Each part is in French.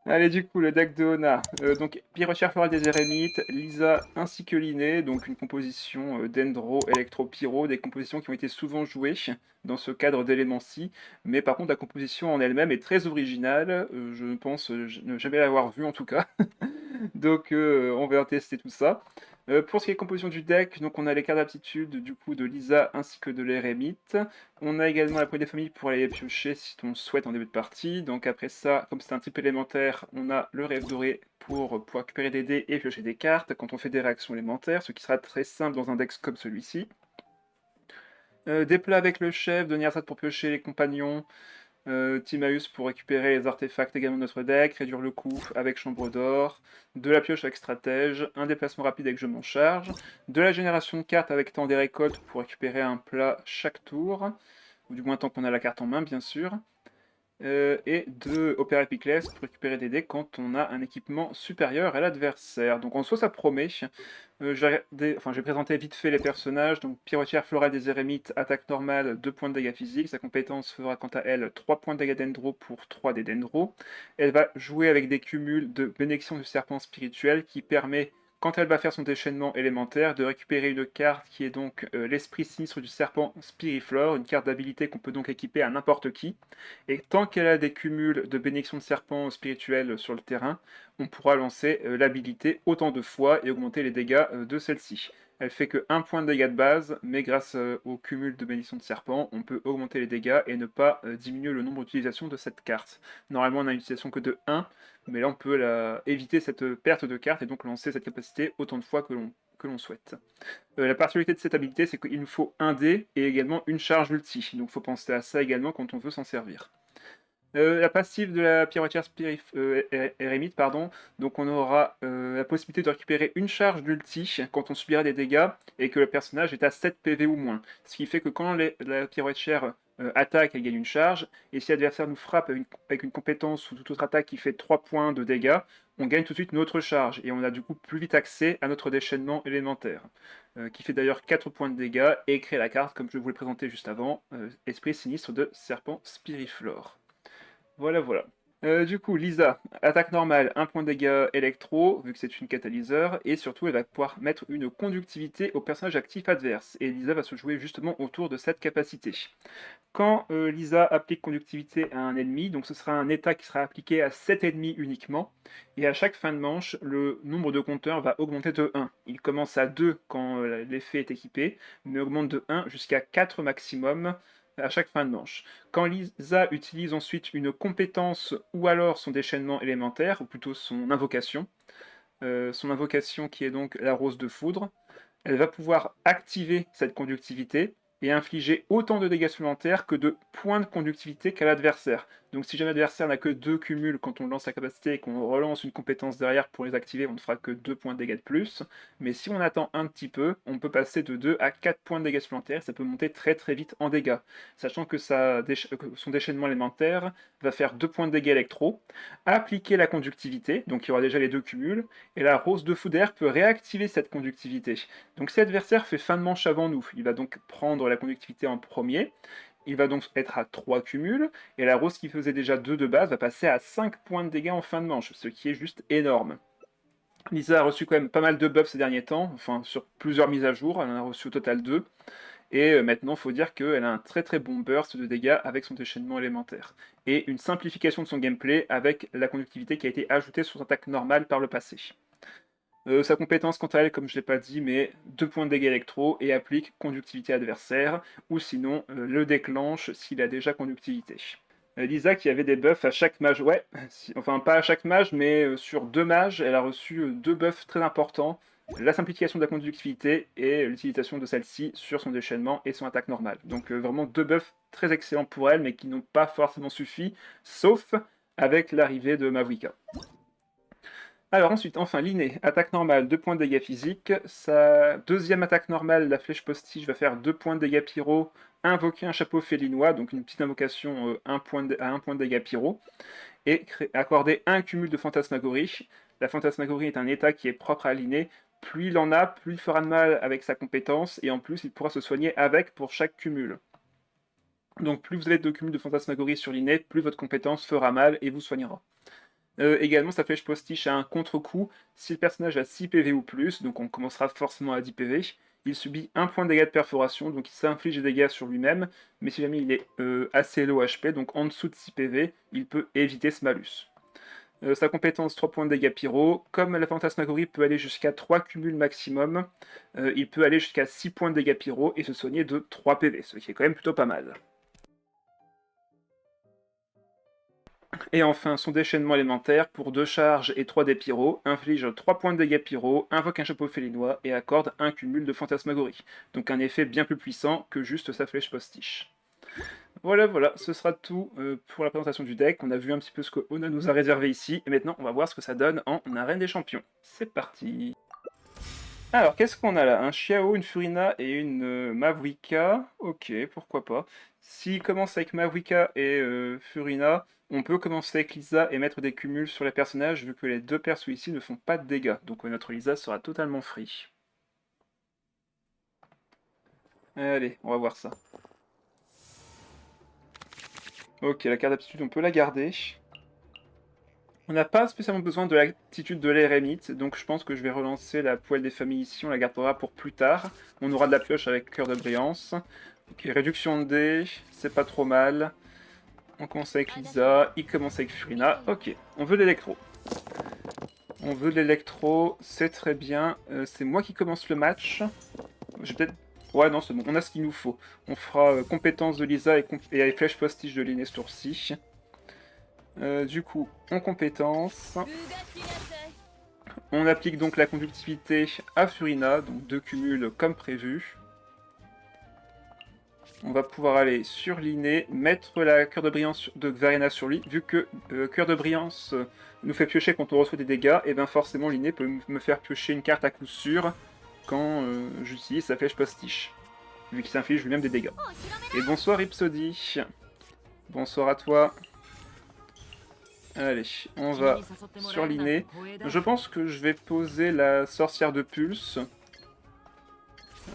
Allez, du coup, le deck de Ona. Donc, Pyrochère Florale des Érémites, Lisa ainsi que Linné, donc une composition Dendro, Electro, Pyro, des compositions qui ont été souvent jouées dans ce cadre d'élémentie, mais par contre, la composition en elle-même est très originale, je pense ne jamais l'avoir vue en tout cas. Donc on va tester tout ça. Pour ce qui est composition du deck, donc on a les cartes d'aptitude du coup de Lisa ainsi que de l'Érémite. On a également la poignée des familles pour aller piocher si on le souhaite en début de partie. Donc après ça, comme c'est un type élémentaire, on a le rêve doré pour pouvoir récupérer des dés et piocher des cartes quand on fait des réactions élémentaires, ce qui sera très simple dans un deck comme celui-ci. Des plats avec le chef, de Niarsat pour piocher les compagnons, Timaeus pour récupérer les artefacts également de notre deck, réduire le coût avec Chambre d'Or, de la pioche avec Stratège, un déplacement rapide avec Je m'en charge, de la génération de cartes avec Temps des récoltes pour récupérer un plat chaque tour, ou du moins tant qu'on a la carte en main bien sûr, et de Opéra Epiclès pour récupérer des dés quand on a un équipement supérieur à l'adversaire. Donc en soi ça promet. J'ai présenté vite fait les personnages. Donc Pyrotière Florale des Érémites, attaque normale, 2 points de dégâts physiques. Sa compétence fera quant à elle 3 points de dégâts dendro pour 3 des dendro. Elle va jouer avec des cumuls de bénédiction du serpent spirituel qui permet, quand elle va faire son déchaînement élémentaire, de récupérer une carte qui est donc l'esprit sinistre du serpent Spiriflore, une carte d'habilité qu'on peut donc équiper à n'importe qui. Et tant qu'elle a des cumuls de bénédiction de serpent spirituel sur le terrain, on pourra lancer l'habilité autant de fois et augmenter les dégâts de celle-ci. Elle fait que 1 point de dégâts de base, mais grâce au cumul de bénédiction de serpent, on peut augmenter les dégâts et ne pas diminuer le nombre d'utilisations de cette carte. Normalement, on n'a une utilisation que de 1, mais là, on peut éviter cette perte de carte et donc lancer cette capacité autant de fois que l'on souhaite. La particularité de cette habilité, c'est qu'il nous faut un dé et également une charge ulti. Donc il faut penser à ça également quand on veut s'en servir. La passive de la Pyrotière Eremite, pardon. Donc on aura la possibilité de récupérer une charge d'ulti quand on subira des dégâts et que le personnage est à 7 PV ou moins. Ce qui fait que quand la Pyrotière attaque, elle gagne une charge, et si l'adversaire nous frappe avec une compétence ou toute autre attaque qui fait 3 points de dégâts, on gagne tout de suite notre charge, et on a du coup plus vite accès à notre déchaînement élémentaire, qui fait d'ailleurs 4 points de dégâts, et crée la carte, comme je vous l'ai présenté juste avant, Esprit sinistre de Serpent Spiriflore. Voilà, voilà. Du coup, Lisa, attaque normale, 1 point de dégâts électro, vu que c'est une catalyseur, et surtout elle va pouvoir mettre une conductivité au personnage actif adverse, et Lisa va se jouer justement autour de cette capacité. Quand Lisa applique conductivité à un ennemi, donc ce sera un état qui sera appliqué à 7 ennemis uniquement, et à chaque fin de manche, le nombre de compteurs va augmenter de 1. Il commence à 2 quand l'effet est équipé, mais augmente de 1 jusqu'à 4 maximum à chaque fin de manche. Quand Lisa utilise ensuite une compétence ou alors son déchaînement élémentaire, ou plutôt son invocation qui est donc la rose de foudre, elle va pouvoir activer cette conductivité et infliger autant de dégâts supplémentaires que de points de conductivité qu'à l'adversaire. Donc si jamais l'adversaire n'a que 2 cumuls quand on lance la capacité et qu'on relance une compétence derrière pour les activer, on ne fera que 2 points de dégâts de plus. Mais si on attend un petit peu, on peut passer de 2 à 4 points de dégâts supplémentaires, ça peut monter très très vite en dégâts. Sachant que son déchaînement élémentaire va faire 2 points de dégâts électro, appliquer la conductivité, donc il y aura déjà les 2 cumuls, et la rose de foudre peut réactiver cette conductivité. Donc si l'adversaire fait fin de manche avant nous, il va donc prendre la conductivité en premier, il va donc être à 3 cumuls, et la rose qui faisait déjà 2 de base va passer à 5 points de dégâts en fin de manche, ce qui est juste énorme. Lisa a reçu quand même pas mal de buffs ces derniers temps, enfin sur plusieurs mises à jour, elle en a reçu au total 2, et maintenant il faut dire qu'elle a un très très bon burst de dégâts avec son déchaînement élémentaire, et une simplification de son gameplay avec la conductivité qui a été ajoutée sur son attaque normale par le passé. Sa compétence, quant à elle, comme je ne l'ai pas dit, mais 2 points de dégâts électro et applique conductivité adversaire, ou sinon le déclenche s'il a déjà conductivité. Lisa qui avait des buffs à chaque mage, ouais, enfin pas à chaque mage, mais sur 2 mages, elle a reçu 2 buffs très importants, la simplification de la conductivité et l'utilisation de celle-ci sur son déchaînement et son attaque normale. Donc vraiment 2 buffs très excellents pour elle, mais qui n'ont pas forcément suffi, sauf avec l'arrivée de Mavuika. Alors ensuite, enfin, l'inné, attaque normale, 2 points de dégâts physiques. Sa deuxième attaque normale, la flèche postige, va faire 2 points de dégâts pyro, invoquer un chapeau félinois, donc une petite invocation à 1 point de dégâts pyro, et accorder un cumul de fantasmagorie. La fantasmagorie est un état qui est propre à l'inné. Plus il en a, plus il fera de mal avec sa compétence, et en plus il pourra se soigner avec pour chaque cumul. Donc plus vous avez de cumul de fantasmagorie sur l'inné, plus votre compétence fera mal et vous soignera. Également, sa flèche postiche a un contre-coup. Si le personnage a 6 PV ou plus, donc on commencera forcément à 10 PV, il subit 1 point de dégâts de perforation, donc il s'inflige des dégâts sur lui-même, mais si jamais il est assez low HP, donc en dessous de 6 PV, il peut éviter ce malus. Sa compétence 3 points de dégâts pyro, comme la fantasmagorie peut aller jusqu'à 3 cumuls maximum, il peut aller jusqu'à 6 points de dégâts pyro et se soigner de 3 PV, ce qui est quand même plutôt pas mal. Et enfin, son déchaînement élémentaire, pour 2 charges et 3 dés pyro, inflige 3 points de dégâts pyro, invoque un chapeau félinois et accorde un cumul de fantasmagorie. Donc un effet bien plus puissant que juste sa flèche postiche. Voilà, voilà, ce sera tout pour la présentation du deck. On a vu un petit peu ce que Ona nous a réservé ici, et maintenant on va voir ce que ça donne en arène des champions. C'est parti. Alors, qu'est-ce qu'on a là? Un Xiao, une Furina et une Mavuika. Ok, pourquoi pas. S'il commence avec Mavuika et Furina, on peut commencer avec Lisa et mettre des cumuls sur les personnages, vu que les deux persos ici ne font pas de dégâts. Donc notre Lisa sera totalement free. Allez, on va voir ça. Ok, la carte d'aptitude, on peut la garder. On n'a pas spécialement besoin de l'attitude de l'Eremite, donc je pense que je vais relancer la poêle des familles ici, on la gardera pour plus tard. On aura de la pioche avec cœur de brillance. Ok, réduction de dés, c'est pas trop mal. On commence avec Lisa, il commence avec Furina. Ok, on veut l'électro. On veut l'électro, c'est très bien. C'est moi qui commence le match. J'ai peut-être... Ouais, non, c'est bon, on a ce qu'il nous faut. On fera compétence de Lisa et flèche postiche de Linné ce tour-ci. Du coup, en compétence, on applique donc la conductivité à Furina, donc 2 cumuls comme prévu. On va pouvoir aller sur Linné, mettre la cœur de brillance de Xarena sur lui, vu que cœur de brillance nous fait piocher quand on reçoit des dégâts, et bien forcément Linné peut me faire piocher une carte à coup sûr quand j'utilise sa flèche postiche, vu qu'il s'inflige lui-même des dégâts. Et bonsoir Rhapsody, bonsoir à toi. Allez, on va sur Linné. Je pense que je vais poser la sorcière de pulse.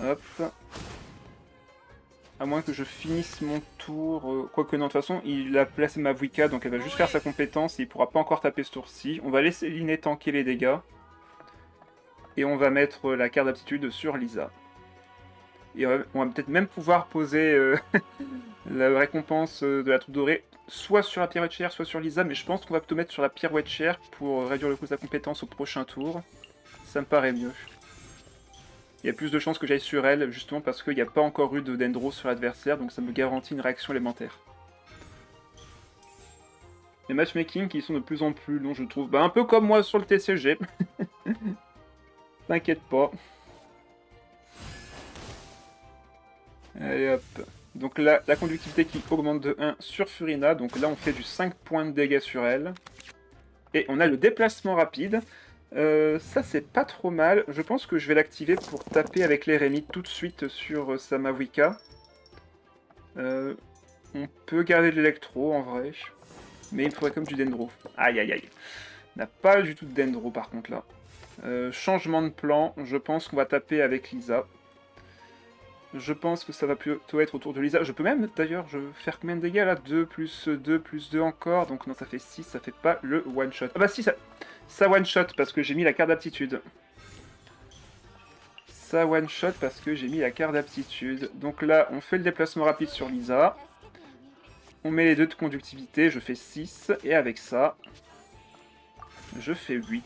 Hop. À moins que je finisse mon tour. Quoique non, de toute façon, il a placé ma Mavuika, donc elle va juste faire sa compétence et il pourra pas encore taper ce tour-ci. On va laisser Linné tanker les dégâts. Et on va mettre la carte d'aptitude sur Lisa. Et on va peut-être même pouvoir poser la récompense de la troupe dorée, soit sur la pirouette chair, soit sur Lisa, mais je pense qu'on va plutôt mettre sur la pirouette chair pour réduire le coût de sa compétence au prochain tour. Ça me paraît mieux. Il y a plus de chances que j'aille sur elle, justement parce qu'il n'y a pas encore eu de Dendro sur l'adversaire, donc ça me garantit une réaction élémentaire. Les matchmaking qui sont de plus en plus longs, je trouve. Bah, un peu comme moi sur le TCG. T'inquiète pas. Allez hop. Donc là, la conductivité qui augmente de 1 sur Furina. Donc là, on fait du 5 points de dégâts sur elle. Et on a le déplacement rapide. Ça, c'est pas trop mal. Je pense que je vais l'activer pour taper avec l'Eremite tout de suite sur sa Mavuika. On peut garder de l'électro, en vrai. Mais il me faudrait comme du Dendro. Aïe, aïe, aïe. On n'a pas du tout de Dendro, par contre, là. Changement de plan. Je pense qu'on va taper avec Lisa. Je pense que ça va plutôt être autour de Lisa. Je peux même, d'ailleurs, faire combien de dégâts là? 2 plus 2 plus 2 encore. Donc non, ça fait 6, ça fait pas le one-shot. Ah bah si, ça one-shot parce que j'ai mis la carte d'aptitude. Ça one-shot parce que j'ai mis la carte d'aptitude. Donc là, on fait le déplacement rapide sur Lisa. On met les 2 de conductivité, je fais 6. Et avec ça, je fais 8.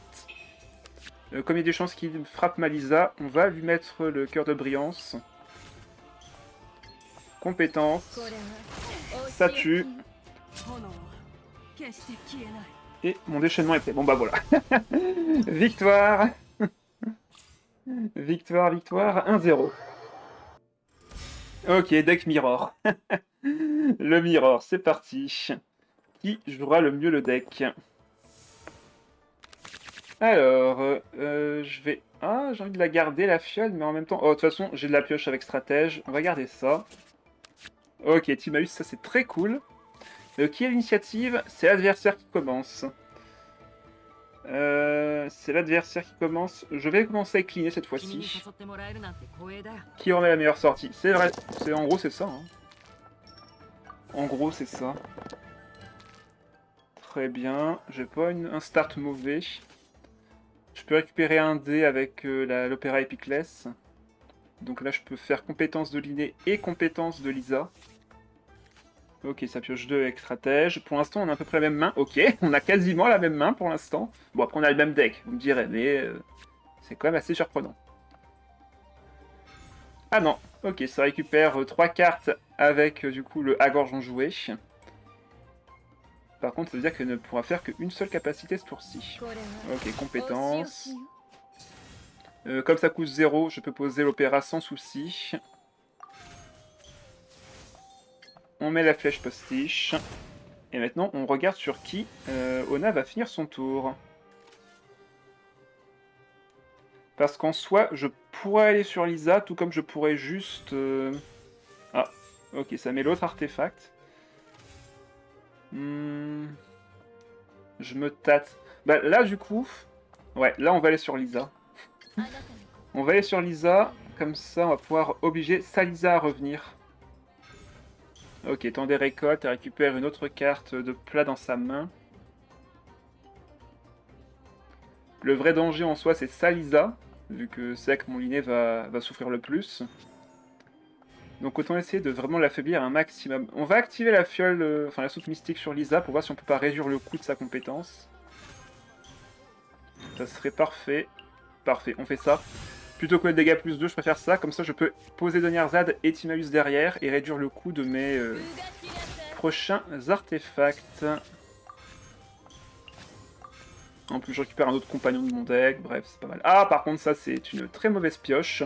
Comme il y a des chances qu'il frappe ma Lisa, on va lui mettre le cœur de brillance. Compétence. Ça tue. Et mon déchaînement est prêt. Bon bah voilà. Victoire. Victoire, victoire. 1-0. Ok, deck Mirror. Le Mirror, c'est parti. Qui jouera le mieux le deck? Alors, je vais... Ah, j'ai envie de la garder, la fiole, mais en même temps... Oh, de toute façon, j'ai de la pioche avec stratège. On va garder ça. Ok, Timaeus, ça c'est très cool. Qui a l'initiative? C'est l'adversaire qui commence. C'est l'adversaire qui commence. Je vais commencer avec Linné cette fois-ci. Qui en met la meilleure sortie? C'est vrai. En gros, c'est ça. Hein. En gros, c'est ça. Très bien. J'ai pas un start mauvais. Je peux récupérer un dé avec l'opéra Epiclès. Donc là, je peux faire compétence de Linné et compétence de Lisa. Ok, ça pioche 2 avec stratège. Pour l'instant, on a à peu près la même main. Ok, on a quasiment la même main pour l'instant. Bon, après, on a le même deck, vous me direz, mais c'est quand même assez surprenant. Ah non, ok, ça récupère 3 cartes avec du coup le Hagorge en joué. Par contre, ça veut dire qu'elle ne pourra faire qu'une seule capacité ce tour-ci. Ok, compétence. Comme ça coûte 0, je peux poser l'opéra sans souci. On met la flèche postiche. Et maintenant, on regarde sur qui Ona va finir son tour. Parce qu'en soi, je pourrais aller sur Lisa, tout comme je pourrais juste... Ah, ok, ça met l'autre artefact. Je me tâte. Bah là, du coup... Ouais, là, on va aller sur Lisa. On va aller sur Lisa, comme ça, on va pouvoir obliger sa Lisa à revenir. Ok, temps des récoltes, elle récupère une autre carte de plat dans sa main. Le vrai danger en soi, c'est sa Lisa, vu que c'est là que mon Linné va souffrir le plus. Donc autant essayer de vraiment l'affaiblir un maximum. On va activer la fiole, enfin la soupe mystique sur Lisa pour voir si on peut pas réduire le coût de sa compétence. Ça serait parfait. Parfait, on fait ça. Plutôt que le dégâts plus 2, je préfère ça. Comme ça, je peux poser Donnierzad et Timaeus derrière et réduire le coût de mes prochains artefacts. En plus, je récupère un autre compagnon de mon deck. Bref, c'est pas mal. Ah, par contre, ça, c'est une très mauvaise pioche.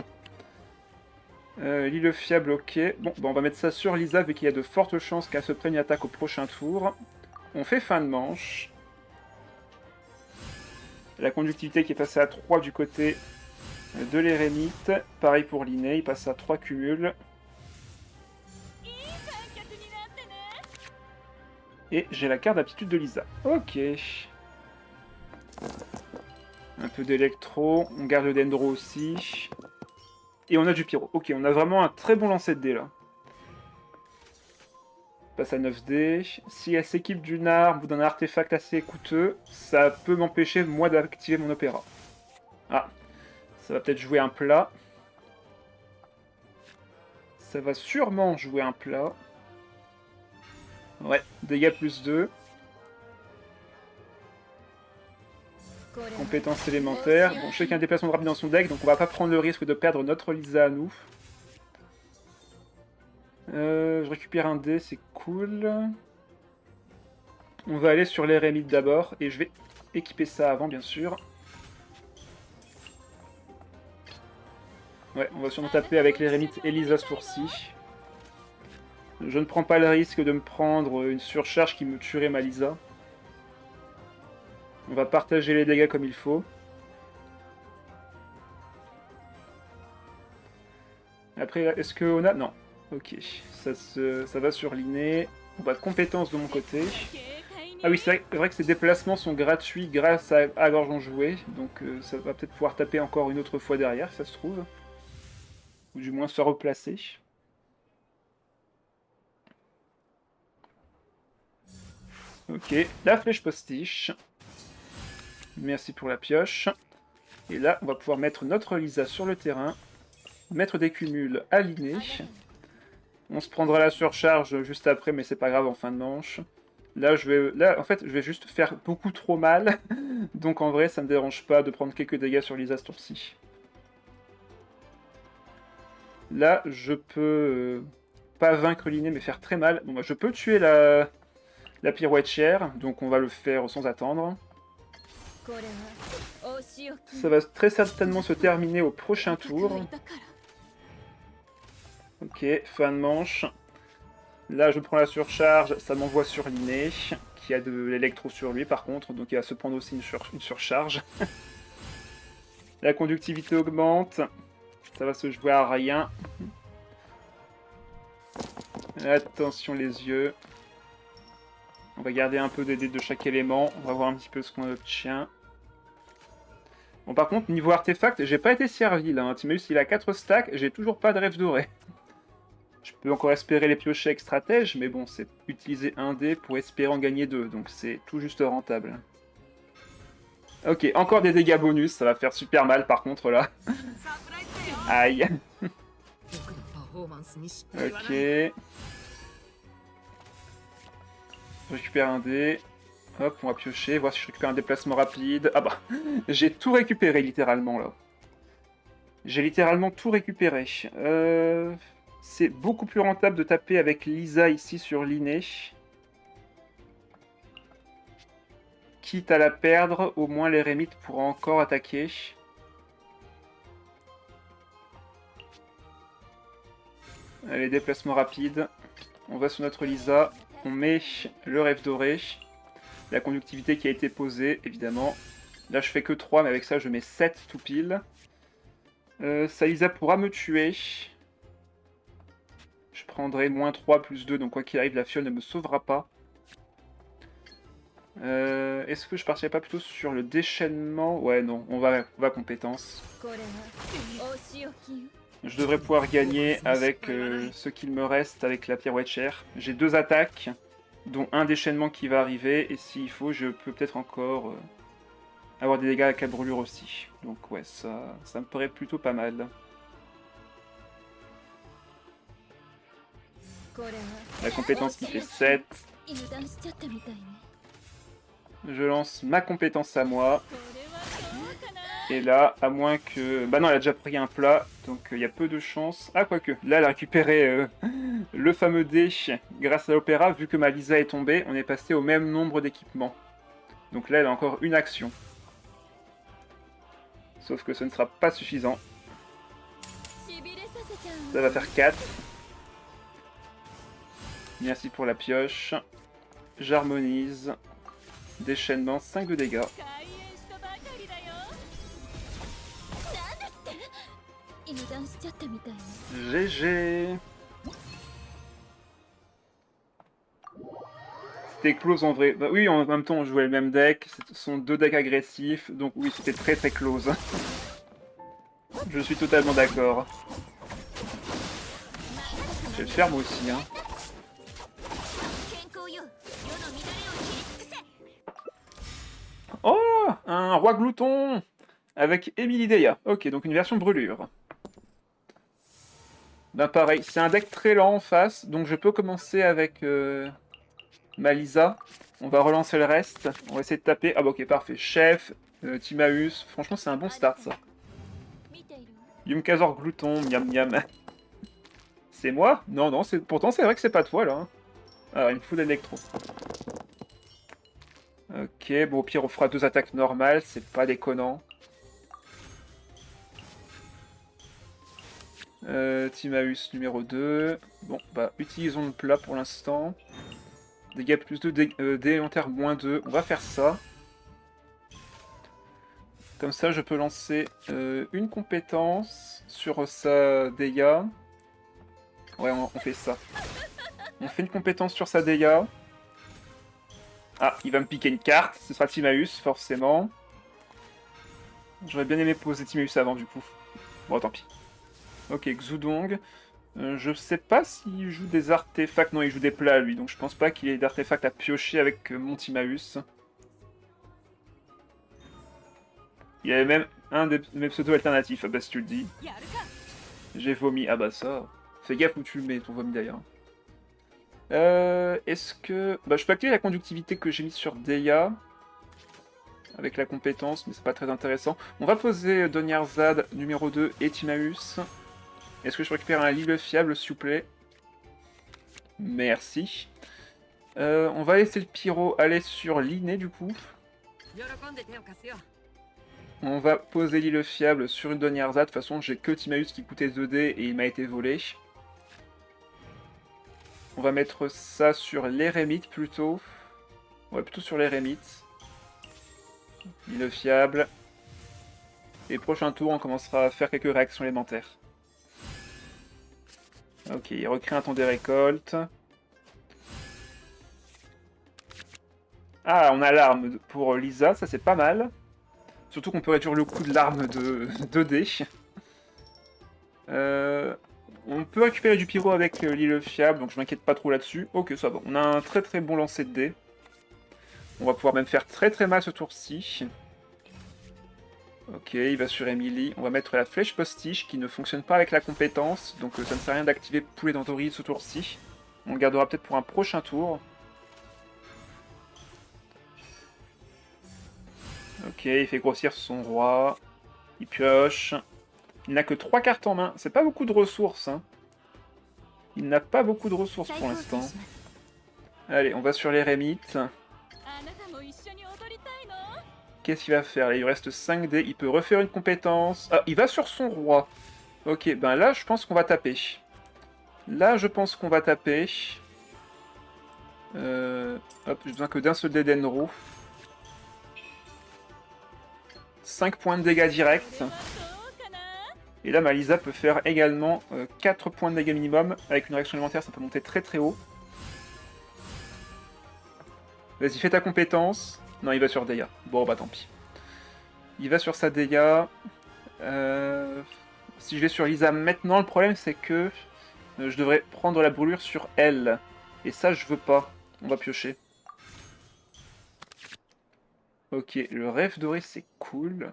L'île fiable, ok. Bon, on va mettre ça sur Lisa, vu qu'il y a de fortes chances qu'elle se prenne une attaque au prochain tour. On fait fin de manche. La conductivité qui est passée à 3 du côté de l'Érémite. Pareil pour Linné, il passe à 3 cumuls. Et j'ai la carte d'aptitude de Lisa. Ok. Un peu d'électro. On garde le dendro aussi. Et on a du pyro. Ok, on a vraiment un très bon lancer de dés là. Passe à 9D. Si elle s'équipe d'une arme ou d'un artefact assez coûteux, ça peut m'empêcher moi d'activer mon opéra. Ah, ça va peut-être jouer un plat. Ça va sûrement jouer un plat. Ouais, dégâts plus 2. Compétences élémentaires. Bon, je sais qu'il y a un déplacement rapide dans son deck, donc on va pas prendre le risque de perdre notre Lisa à nous. Je récupère un dé, c'est cool. On va aller sur l'Érémite d'abord, et je vais équiper ça avant, bien sûr. Ouais, on va sûrement taper avec l'Érémite et Lisa ce tour-ci. Je ne prends pas le risque de me prendre une surcharge qui me tuerait ma Lisa. On va partager les dégâts comme il faut. Après, est-ce que on a... Non. Ok, ça va sur Linné. On va compétence de mon côté. Ah oui, c'est vrai que ces déplacements sont gratuits grâce à Gorge en joué. Donc ça va peut-être pouvoir taper encore une autre fois derrière, si ça se trouve. Ou du moins se replacer. Ok, la flèche postiche. Merci pour la pioche. Et là, on va pouvoir mettre notre Lisa sur le terrain. Mettre des cumuls alignés. On se prendra la surcharge juste après, mais c'est pas grave en fin de manche. Là, en fait, je vais juste faire beaucoup trop mal. Donc en vrai, ça me dérange pas de prendre quelques dégâts sur Lisa ce tour-ci. Là, je peux pas vaincre Linné, mais faire très mal. Bon, bah, je peux tuer la pirouette chère, donc on va le faire sans attendre. Ça va très certainement se terminer au prochain tour. Ok, fin de manche. Là, je prends la surcharge, ça m'envoie sur Linné, qui a de l'électro sur lui par contre, donc il va se prendre aussi une surcharge. La conductivité augmente, ça va se jouer à rien. Attention les yeux. On va garder un peu des dés de chaque élément, on va voir un petit peu ce qu'on obtient. Bon, par contre, niveau artefact, j'ai pas été servi là. Timaeus, il a 4 stacks, j'ai toujours pas de rêve doré. Je peux encore espérer les piocher avec stratège, mais bon, c'est utiliser un dé pour espérer en gagner 2, donc c'est tout juste rentable. Ok, encore des dégâts bonus, ça va faire super mal par contre là. Aïe. Ok. Je récupère un dé. Hop, on va piocher, voir si je récupère un déplacement rapide. Ah bah, j'ai tout récupéré littéralement là. J'ai littéralement tout récupéré. C'est beaucoup plus rentable de taper avec Lisa ici sur l'inné. Quitte à la perdre, au moins l'Eremite pourra encore attaquer. Allez, déplacement rapide. On va sur notre Lisa. On met le rêve doré. La conductivité qui a été posée, évidemment. Là, je fais que 3, mais avec ça, je mets 7 tout pile. Ça, Lisa pourra me tuer. Je prendrai moins 3 plus 2, donc quoi qu'il arrive, la fiole ne me sauvera pas. Est-ce que je partirais pas plutôt sur le déchaînement? Ouais, non, on va compétence. Je devrais pouvoir gagner avec ce qu'il me reste avec la pirouette chère. J'ai 2 attaques, dont un déchaînement qui va arriver, et s'il faut, je peux peut-être encore avoir des dégâts avec la brûlure aussi. Donc ouais, ça me paraît plutôt pas mal. La compétence qui fait 7. Je lance ma compétence à moi. Et là, à moins que... Bah non, elle a déjà pris un plat, donc il y a peu de chance. Ah, quoique, là, elle a récupéré le fameux dé grâce à l'opéra. Vu que ma Lisa est tombée, on est passé au même nombre d'équipements. Donc là, elle a encore une action. Sauf que ce ne sera pas suffisant. Ça va faire 4. Merci pour la pioche. J'harmonise. Déchaînement, 5 de dégâts. GG. C'était close en vrai. Bah oui, en même temps, on jouait le même deck. Ce sont 2 decks agressifs. Donc oui, c'était très très close. Je suis totalement d'accord. Je vais le faire moi aussi, hein. Oh, un roi glouton avec Emily Deya. Ok, donc une version brûlure. Ben pareil, c'est un deck très lent en face, donc je peux commencer avec ma Lisa. On va relancer le reste. On va essayer de taper. Ah bah ok, parfait. Chef, Timaeus. Franchement, c'est un bon start, ça. Yumkazor glouton, miam miam. C'est moi? Non, non, pourtant c'est vrai que c'est pas toi, là. Hein. Alors, il me fout d'électro. Ok, bon, au pire, on fera 2 attaques normales, c'est pas déconnant. Timaeus numéro 2. Bon, bah, utilisons le plat pour l'instant. Dégâts plus 2, d'élémentaire moins 2. On va faire ça. Comme ça, je peux lancer une compétence sur sa Deya. Ouais, on fait ça. On fait une compétence sur sa Deya. Ah, il va me piquer une carte. Ce sera Timaeus, forcément. J'aurais bien aimé poser Timaeus avant, du coup. Bon, tant pis. Ok, Xudong. Je sais pas s'il joue des artefacts. Non, il joue des plats, lui. Donc je pense pas qu'il ait d'artefacts à piocher avec mon Timaeus. Il y avait même un de mes pseudos alternatifs. Ah bah si tu le dis. J'ai vomi. Ah bah ça. Fais gaffe où tu le mets, ton vomi d'ailleurs. Est-ce que... Bah je peux activer la conductivité que j'ai mise sur Deya. Avec la compétence, mais c'est pas très intéressant. On va poser Donyarzad numéro 2 et Timaeus. Est-ce que je récupère un livre fiable, s'il vous plaît? Merci. On va laisser le pyro aller sur l'inné, du coup. On va poser l'île fiable sur une Donyarzad. De toute façon, j'ai que Timaeus qui coûtait 2D et il m'a été volé. On va mettre ça sur l'Eremite plutôt. Ouais, plutôt sur l'Eremite. L'île fiable. Et prochain tour, on commencera à faire quelques réactions élémentaires. Ok, il recrée un temps des récoltes. Ah, on a l'arme pour Lisa, ça c'est pas mal. Surtout qu'on peut réduire le coût de l'arme de 2D. On peut récupérer du pyro avec l'île fiable, donc je m'inquiète pas trop là-dessus. Ok, ça va. On a un très très bon lancer de dés. On va pouvoir même faire très très mal ce tour-ci. Ok, il va sur Emily. On va mettre la flèche postiche qui ne fonctionne pas avec la compétence, donc ça ne sert à rien d'activer Poulet d'Antori ce tour-ci. On le gardera peut-être pour un prochain tour. Ok, il fait grossir son roi. Il pioche. Il n'a que 3 cartes en main. C'est pas beaucoup de ressources, hein. Il n'a pas beaucoup de ressources pour l'instant. Allez, on va sur l'Eremite. Qu'est-ce qu'il va faire là? Il lui reste 5 dés. Il peut refaire une compétence. Ah, il va sur son roi. Ok, ben là, je pense qu'on va taper. Là, je pense qu'on va taper. Hop, j'ai besoin que d'un seul dé d'Enro. 5 points de dégâts directs. Et là, Malisa peut faire également 4 points de dégâts minimum. Avec une réaction élémentaire, ça peut monter très très haut. Vas-y, fais ta compétence. Non, il va sur Deya. Bon, bah tant pis. Il va sur sa Deya. Si je vais sur Lisa maintenant, le problème c'est que je devrais prendre la brûlure sur elle. Et ça, je veux pas. On va piocher. Ok, le rêve doré, c'est cool.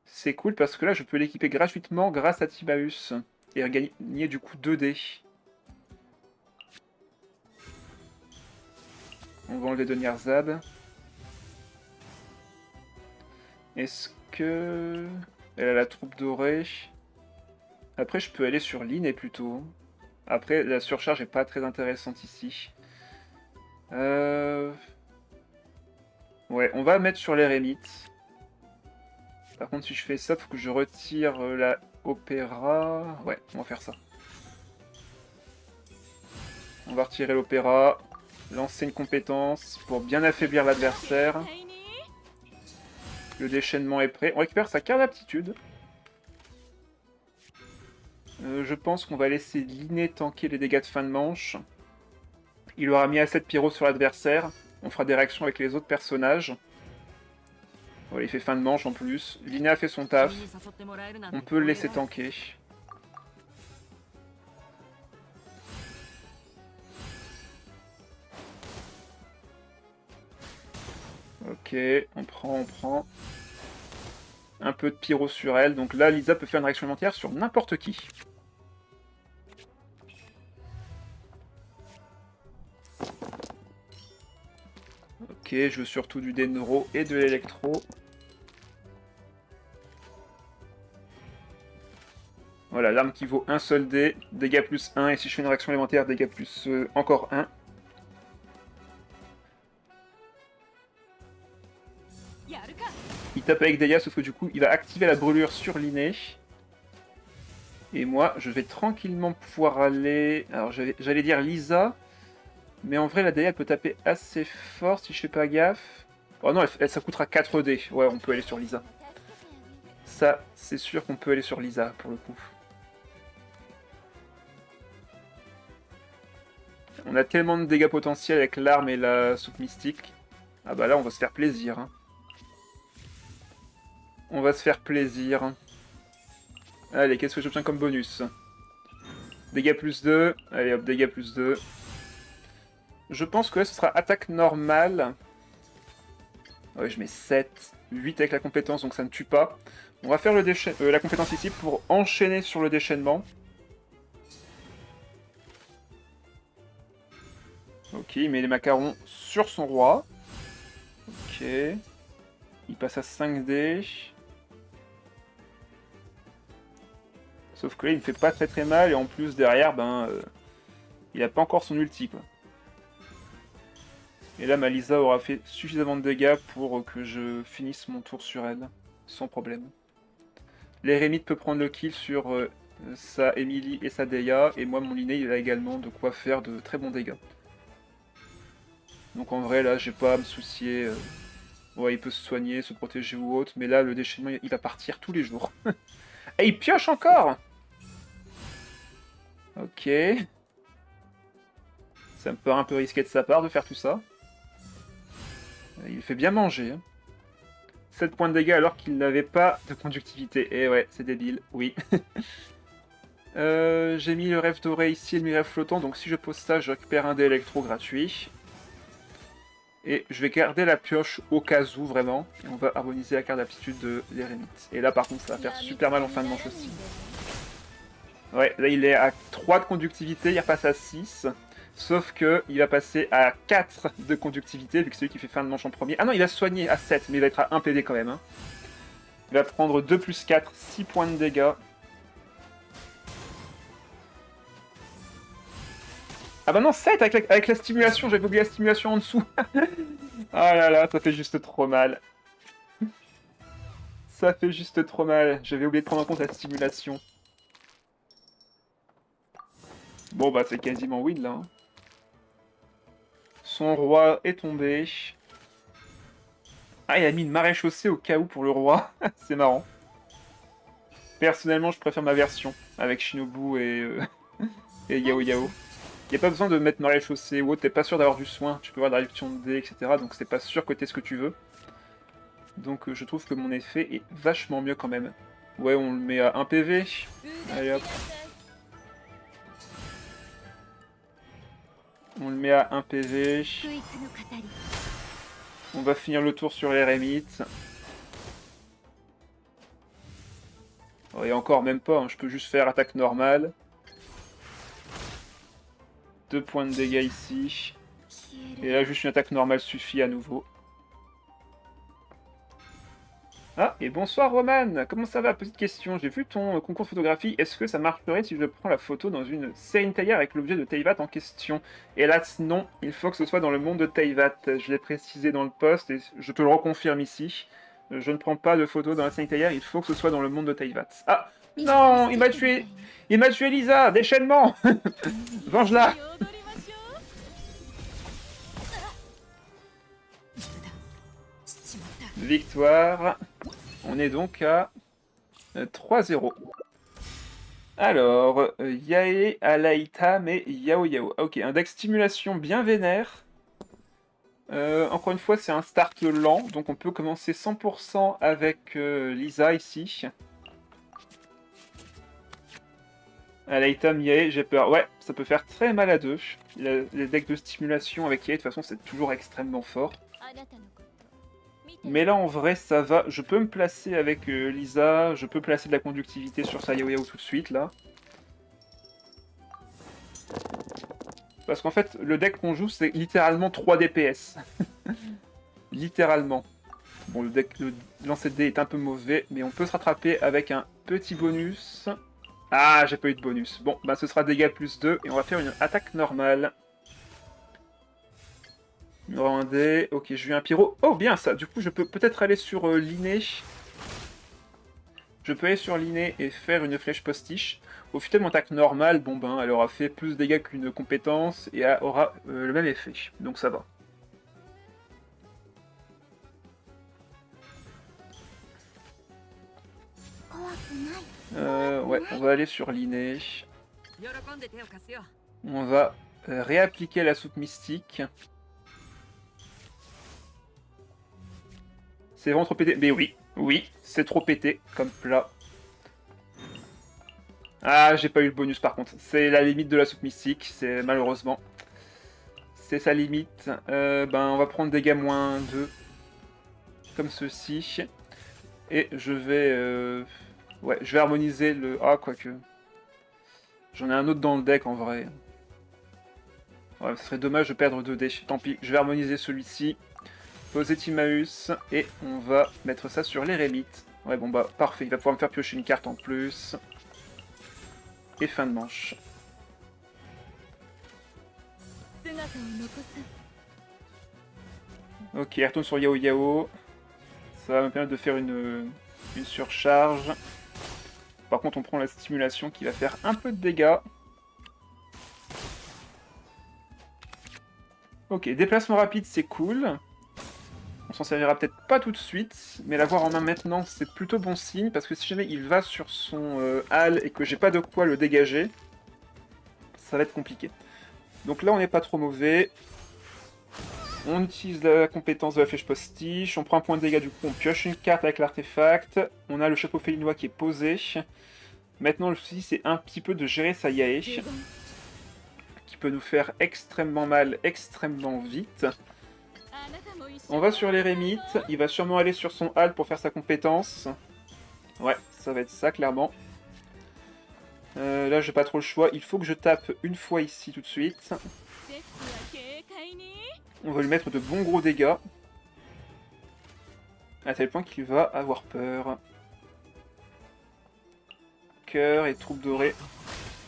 C'est cool parce que là, je peux l'équiper gratuitement grâce à Tibaeus. Et gagner du coup 2 dés. On va enlever de Nyarzad. Est-ce que... Elle a la troupe dorée. Après, je peux aller sur Liné plutôt. Après, la surcharge est pas très intéressante ici. Ouais, on va mettre sur l'Eremite. Par contre, si je fais ça, faut que je retire la Opéra. Ouais, on va faire ça. On va retirer l'Opéra. Lancer une compétence pour bien affaiblir l'adversaire. Le déchaînement est prêt. On récupère sa carte d'aptitude. Je pense qu'on va laisser Liné tanker les dégâts de fin de manche. Il aura mis assez de pyro sur l'adversaire. On fera des réactions avec les autres personnages. Voilà, il fait fin de manche en plus. Liné a fait son taf. On peut le laisser tanker. Ok, on prend. Un peu de pyro sur elle. Donc là, Lisa peut faire une réaction élémentaire sur n'importe qui. Ok, je veux surtout du Denro et de l'électro. Voilà, l'arme qui vaut un seul dé, dégâts plus 1, et si je fais une réaction élémentaire, dégâts plus encore 1. Il tape avec Deya, sauf que du coup, il va activer la brûlure sur Liné. Et moi, je vais tranquillement pouvoir aller... Alors, j'allais dire Lisa, mais en vrai, la Deya, elle peut taper assez fort si je fais pas gaffe. Oh non, ça coûtera 4 dés. Ouais, on peut aller sur Lisa. Ça, c'est sûr qu'on peut aller sur Lisa, pour le coup. On a tellement de dégâts potentiels avec l'arme et la soupe mystique. Ah bah là, on va se faire plaisir. Hein. On va se faire plaisir. Allez, qu'est-ce que j'obtiens comme bonus? Dégâts plus 2. Allez hop, dégâts plus 2. Je pense que là, ce sera attaque normale. Ouais, je mets 7. 8 avec la compétence, donc ça ne tue pas. On va faire la compétence ici pour enchaîner sur le déchaînement. Ok, il met les macarons sur son roi. Ok. Il passe à 5 dés. Sauf que là, il me fait pas très très mal, et en plus, derrière, il a pas encore son ulti, quoi. Et là, Malisa aura fait suffisamment de dégâts pour que je finisse mon tour sur elle, sans problème. L'Eremite peut prendre le kill sur sa Emily et sa Deya, et moi, mon Liné, il a également de quoi faire de très bons dégâts. Donc en vrai, là, j'ai pas à me soucier. Ouais, il peut se soigner, se protéger ou autre, mais là, le déchaînement, il va partir tous les jours. Et il pioche encore! Ok. Ça me paraît un peu risqué de sa part de faire tout ça. Il fait bien manger. Hein. 7 points de dégâts alors qu'il n'avait pas de conductivité. Et ouais, c'est débile, oui. J'ai mis le rêve doré ici et le rêve flottant, donc si je pose ça, je récupère un dé électro gratuit. Et je vais garder la pioche au cas où, vraiment. Et on va harmoniser la carte d'aptitude de l'Érémite. Et là, par contre, ça va faire super mal en fin de manche aussi. Ouais, là, il est à 3 de conductivité, il repasse à 6. Sauf que il va passer à 4 de conductivité, vu que c'est lui qui fait fin de manche en premier. Ah non, il va se soigner à 7, mais il va être à 1 PV quand même. Hein. Il va prendre 2 plus 4, 6 points de dégâts. Ah bah non, 7 avec la stimulation, j'avais oublié la stimulation en dessous. Ah là là, ça fait juste trop mal. Ça fait juste trop mal. J'avais oublié de prendre en compte la stimulation. Bon bah c'est quasiment win là. Hein. Son roi est tombé. Ah, il a mis une marée chaussée au cas où pour le roi. C'est marrant. Personnellement, je préfère ma version avec Shinobu et Yao Yao. Il n'y a pas besoin de mettre marée chaussée ou autre, t'es pas sûr d'avoir du soin, tu peux avoir de la réduction de dés, etc. Donc c'est pas sûr que t'aies ce que tu veux. Donc je trouve que mon effet est vachement mieux quand même. Ouais, on le met à 1 PV. Allez hop. On le met à 1 PV. On va finir le tour sur l'Érémite. Oh, et encore même pas, hein. Je peux juste faire attaque normale. 2 points de dégâts ici. Et là, juste une attaque normale suffit à nouveau. Ah, et bonsoir Roman, comment ça va? Petite question, j'ai vu ton concours de photographie, est-ce que ça marcherait si je prends la photo dans une scène taillère avec l'objet de Teyvat en question? Hélas, non, il faut que ce soit dans le monde de Teyvat. Je l'ai précisé dans le post et je te le reconfirme ici. Je ne prends pas de photo dans la scène taillère, il faut que ce soit dans le monde de Teyvat. Ah, non, il m'a tué! Il m'a tué Lisa! Déchaînement! Venge-la! Victoire. On est donc à 3-0. Alors, Yae, Alaïtam et Yao Yao. Ok, un deck stimulation bien vénère. Encore une fois, c'est un start lent, donc on peut commencer 100% avec Lisa ici. Alaïtam, Yae, j'ai peur. Ouais, ça peut faire très mal à deux. Les decks de stimulation avec Yae, de toute façon, c'est toujours extrêmement fort. Mais là, en vrai, ça va. Je peux me placer avec Lisa, je peux placer de la conductivité sur sa Yao Yao tout de suite, là. Parce qu'en fait, le deck qu'on joue, c'est littéralement 3 DPS. Littéralement. Bon, le lancer de dés est un peu mauvais, mais on peut se rattraper avec un petit bonus. Ah, j'ai pas eu de bonus. Bon, bah ce sera dégâts plus 2, et on va faire une attaque normale. Numéro 1 dé, ok, j'ai eu un pyro. Oh, bien ça, du coup, je peux peut-être aller sur l'inné. Je peux aller sur l'inné et faire une flèche postiche. Au final, mon attaque normale, bon ben, elle aura fait plus de dégâts qu'une compétence et elle aura le même effet. Donc ça va. Ouais, on va aller sur l'inné. On va réappliquer la soupe mystique. C'est vraiment trop pété. Mais oui, oui, c'est trop pété comme plat. Ah, j'ai pas eu le bonus par contre. C'est la limite de la soupe mystique, c'est malheureusement. C'est sa limite. Ben, on va prendre dégâts moins 2. Comme ceci. Et je vais... Ouais, je vais harmoniser le... Ah, quoique. J'en ai un autre dans le deck en vrai. Ouais, ce serait dommage de perdre 2 dés. Tant pis, je vais harmoniser celui-ci. Poser Timaeus. Et on va mettre ça sur l'Érémite. Ouais, bon bah, parfait. Il va pouvoir me faire piocher une carte en plus. Et fin de manche. Ok, il retourne sur Yao Yao. Ça va me permettre de faire une surcharge. Par contre, on prend la stimulation qui va faire un peu de dégâts. Ok, déplacement rapide, c'est cool. On s'en servira peut-être pas tout de suite, mais l'avoir en main maintenant, c'est plutôt bon signe, parce que si jamais il va sur son hall et que j'ai pas de quoi le dégager, ça va être compliqué. Donc là, on n'est pas trop mauvais. On utilise la compétence de la flèche postiche, on prend un point de dégâts, du coup on pioche une carte avec l'artefact. On a le chapeau félinois qui est posé. Maintenant, le souci, c'est un petit peu de gérer sa Yae, qui peut nous faire extrêmement mal, extrêmement vite. On va sur l'Eremite, il va sûrement aller sur son Hal pour faire sa compétence. Ouais, ça va être ça, clairement. Là, j'ai pas trop le choix. Il faut que je tape une fois ici tout de suite. On va lui mettre de bons gros dégâts. À tel point qu'il va avoir peur. Cœur et troupe dorée.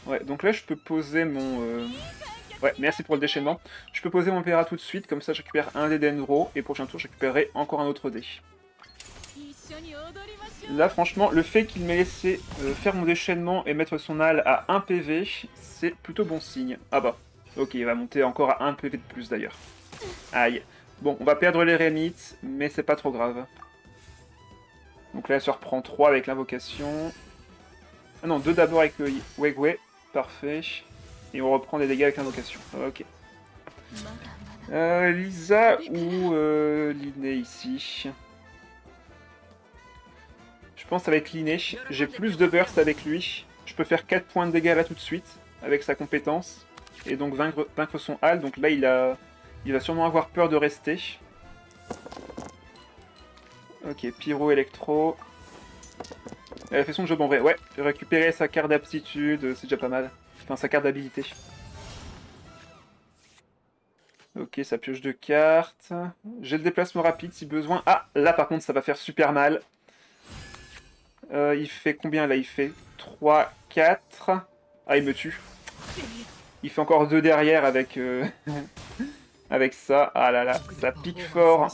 Ouais, donc là, je peux poser mon... Ouais, merci pour le déchaînement. Je peux poser mon Péra tout de suite, comme ça je récupère un dé d'Endro, et prochain tour je récupérerai encore un autre dé. Là franchement, le fait qu'il m'ait laissé faire mon déchaînement et mettre son Hal à 1 PV, c'est plutôt bon signe. Ah bah, ok, il va monter encore à 1 PV de plus d'ailleurs. Aïe. Bon, on va perdre les Rémites, mais c'est pas trop grave. Donc là, elle se reprend 3 avec l'invocation. Ah non, 2 d'abord avec le Wegwe, parfait. Et on reprend des dégâts avec l'invocation. Ok. Lisa ou Linné ici. Je pense avec Linné. J'ai plus de burst avec lui. Je peux faire 4 points de dégâts là tout de suite. Avec sa compétence. Et donc vaincre son Hal. Donc là il va sûrement avoir peur de rester. Ok, Pyro, Electro. Elle a fait son job en vrai. Ouais, récupérer sa carte d'aptitude, c'est déjà pas mal. Enfin, sa carte d'habilité. Ok, sa pioche de cartes. J'ai le déplacement rapide si besoin. Ah, là par contre, ça va faire super mal. Il fait combien là? Il fait 3, 4. Ah, il me tue. Il fait encore 2 derrière avec, avec ça. Ah là là, ça pique fort.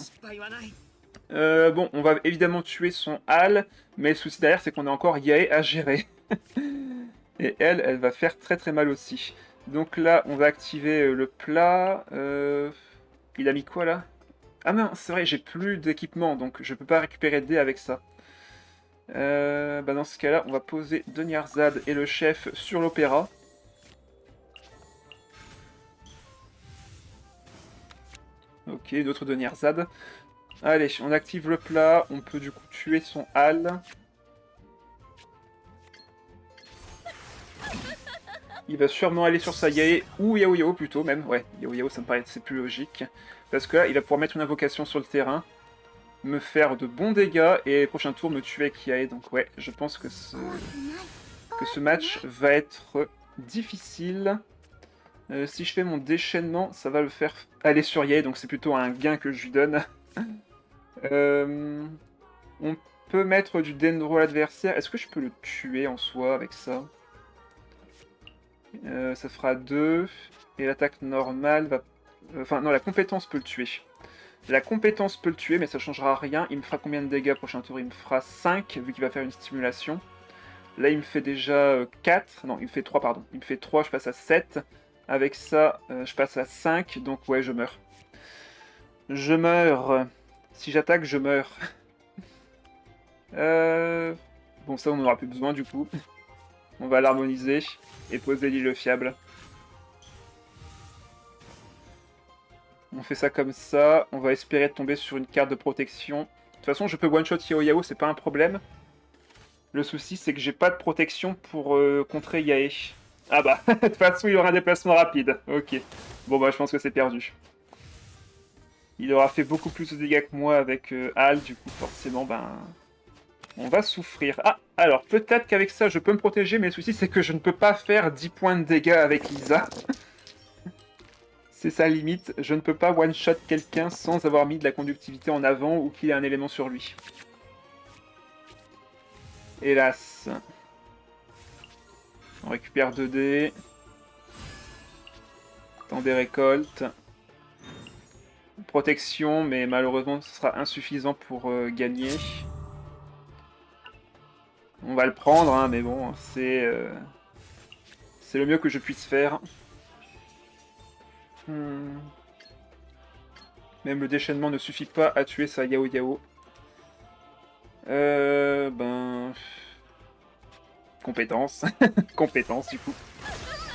Bon, on va évidemment tuer son Hal, mais le souci derrière, c'est qu'on a encore Yae à gérer. Et elle va faire très très mal aussi. Donc là, on va activer le plat. Il a mis quoi là? Ah non, c'est vrai, j'ai plus d'équipement, donc je peux pas récupérer de dés avec ça. Bah dans ce cas-là, on va poser Deniarzad et le chef sur l'opéra. Ok, d'autres Deniarzad. Allez, on active le plat, on peut du coup tuer son Hal. Il va sûrement aller sur sa Yae ou Yao Yao plutôt même. Ouais, Yao Yao ça me paraît c'est plus logique. Parce que là, il va pouvoir mettre une invocation sur le terrain, me faire de bons dégâts et prochain tour me tuer avec Yae. Donc ouais, je pense que ce match va être difficile. Si je fais mon déchaînement, ça va le faire aller sur Yae, donc c'est plutôt un gain que je lui donne. On peut mettre du Dendro à l'adversaire. Est-ce que je peux le tuer en soi avec ça? Ça fera 2. Et l'attaque normale va... Enfin, non, la compétence peut le tuer. La compétence peut le tuer, mais ça changera rien. Il me fera combien de dégâts prochain tour? Il me fera 5, vu qu'il va faire une stimulation. Là, il me fait déjà 4. Non, il me fait 3, pardon. Il me fait 3, je passe à 7. Avec ça, je passe à 5. Donc, ouais, je meurs. Je meurs. Si j'attaque, je meurs. Bon, ça, on n'aura plus besoin, du coup. On va l'harmoniser et poser l'île fiable. On fait ça comme ça. On va espérer tomber sur une carte de protection. De toute façon, je peux one-shot Yao Yao, c'est pas un problème. Le souci, c'est que j'ai pas de protection pour contrer Yae. Ah bah, de toute façon, il aura un déplacement rapide. Ok. Bon bah, je pense que c'est perdu. Il aura fait beaucoup plus de dégâts que moi avec Hal, du coup, forcément, ben... On va souffrir. Ah, alors, peut-être qu'avec ça, je peux me protéger, mais le souci, c'est que je ne peux pas faire 10 points de dégâts avec Lisa. C'est sa limite. Je ne peux pas one-shot quelqu'un sans avoir mis de la conductivité en avant ou qu'il ait un élément sur lui. Hélas. On récupère 2 dés. Temps des récoltes. Protection, mais malheureusement, ce sera insuffisant pour gagner. On va le prendre, hein, mais bon, c'est le mieux que je puisse faire. Même le déchaînement ne suffit pas à tuer sa Yao Yao. Ben... Compétence. Compétence, du coup.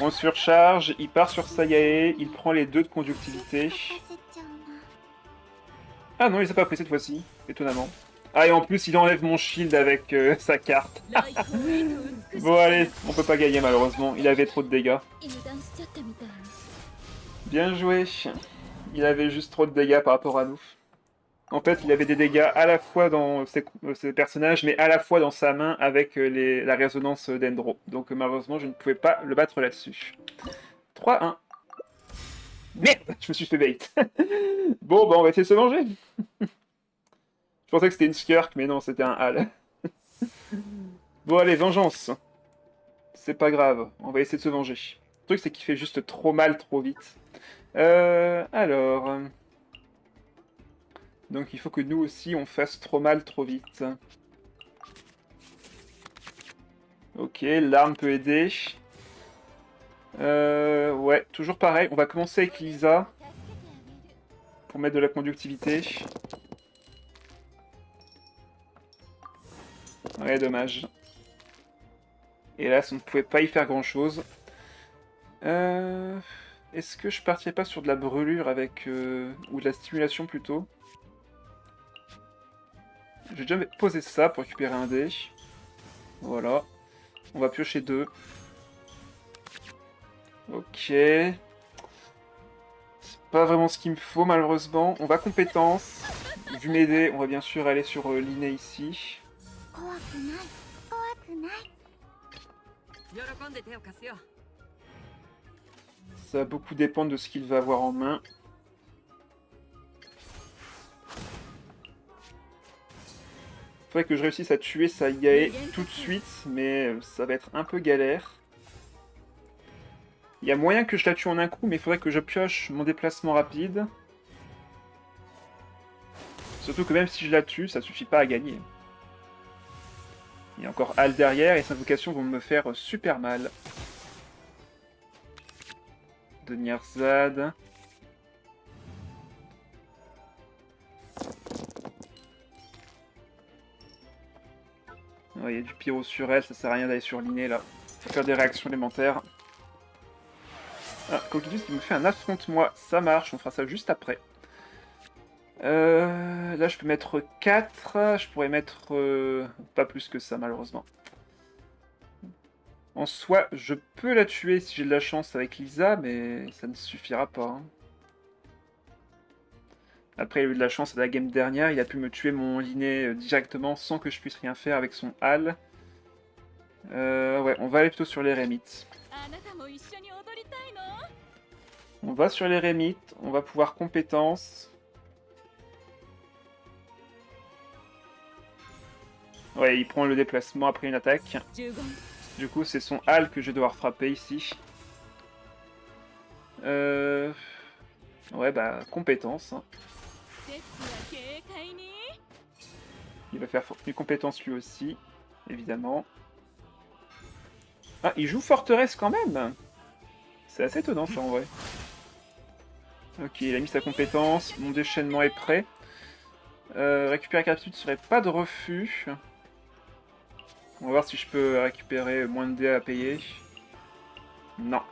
On surcharge, il part sur sa Yae, il prend les 2 de conductivité. Ah non, il les a pas pris cette fois-ci, étonnamment. Ah, et en plus, il enlève mon shield avec sa carte. Bon, allez, on peut pas gagner malheureusement. Il avait trop de dégâts. Bien joué. Il avait juste trop de dégâts par rapport à nous. En fait, il avait des dégâts à la fois dans ses personnages, mais à la fois dans sa main avec la résonance d'Endro. Donc malheureusement, je ne pouvais pas le battre là-dessus. 3-1. Merde, je me suis fait bait. Bon, bah on va essayer de se venger. Je pensais que c'était une skirk, mais non, c'était un hal. Bon, allez, vengeance. C'est pas grave, on va essayer de se venger. Le truc, c'est qu'il fait juste trop mal, trop vite. Alors... Donc il faut que nous aussi, on fasse trop mal, trop vite. Ok, l'arme peut aider. Ouais, toujours pareil. On va commencer avec Lisa. Pour mettre de la conductivité. Ouais, dommage. Hélas, on ne pouvait pas y faire grand-chose. Est-ce que je partirais pas sur de la brûlure avec... ou de la stimulation plutôt? J'ai déjà posé ça pour récupérer un dé. Voilà. On va piocher 2. Ok. C'est pas vraiment ce qu'il me faut malheureusement. On va compétence. Vu mes dés, on va bien sûr aller sur l'inné ici. Ça va beaucoup dépendre de ce qu'il va avoir en main. Faudrait que je réussisse à tuer sa Yae tout de suite, mais ça va être un peu galère. Il y a moyen que je la tue en un coup, mais il faudrait que je pioche mon déplacement rapide. Surtout que même si je la tue, ça suffit pas à gagner. Il y a encore Hal derrière, et ses invocations vont me faire super mal. De Nierzad. Ouais, il y a du pyro sur elle, ça sert à rien d'aller sur l'inné là. Ça va faire des réactions élémentaires. Ah, Coquillus qui me fait un affronte-moi, ça marche, on fera ça juste après. Là je peux mettre 4, je pourrais mettre pas plus que ça malheureusement. En soi, je peux la tuer si j'ai de la chance avec Lisa, mais ça ne suffira pas. Hein. Après, il a eu de la chance à la game dernière, il a pu me tuer mon Linné directement sans que je puisse rien faire avec son Hal. Ouais, on va aller plutôt sur l'Eremite. On va sur l'Eremite, on va pouvoir compétence. Ouais, il prend le déplacement après une attaque. Du coup, c'est son Hal que je vais devoir frapper ici. Ouais, bah, compétence. Hein. Il va faire une compétence lui aussi, évidemment. Ah, il joue forteresse quand même. C'est assez étonnant ça en vrai. Ok, il a mis sa compétence, mon déchaînement est prêt. Récupérer la capsule ne serait pas de refus. On va voir si je peux récupérer moins de dés à payer. Non.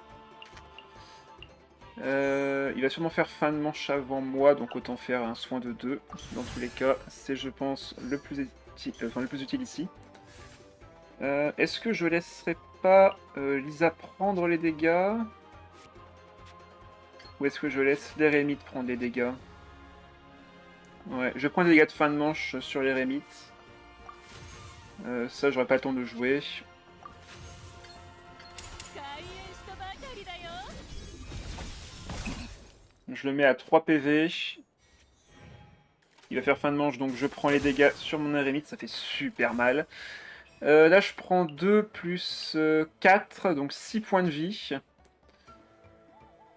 Il va sûrement faire fin de manche avant moi, donc autant faire un soin de 2. Dans tous les cas, c'est je pense le plus utile ici. Est-ce que je laisserai pas Lisa prendre les dégâts? Ou est-ce que je laisse l'Eremite prendre les dégâts? Ouais, je prends des dégâts de fin de manche sur l'Eremite. Ça, j'aurais pas le temps de jouer. Je le mets à 3 PV. Il va faire fin de manche, donc je prends les dégâts sur mon Eremite, ça fait super mal. Là, je prends 2 plus 4, donc 6 points de vie.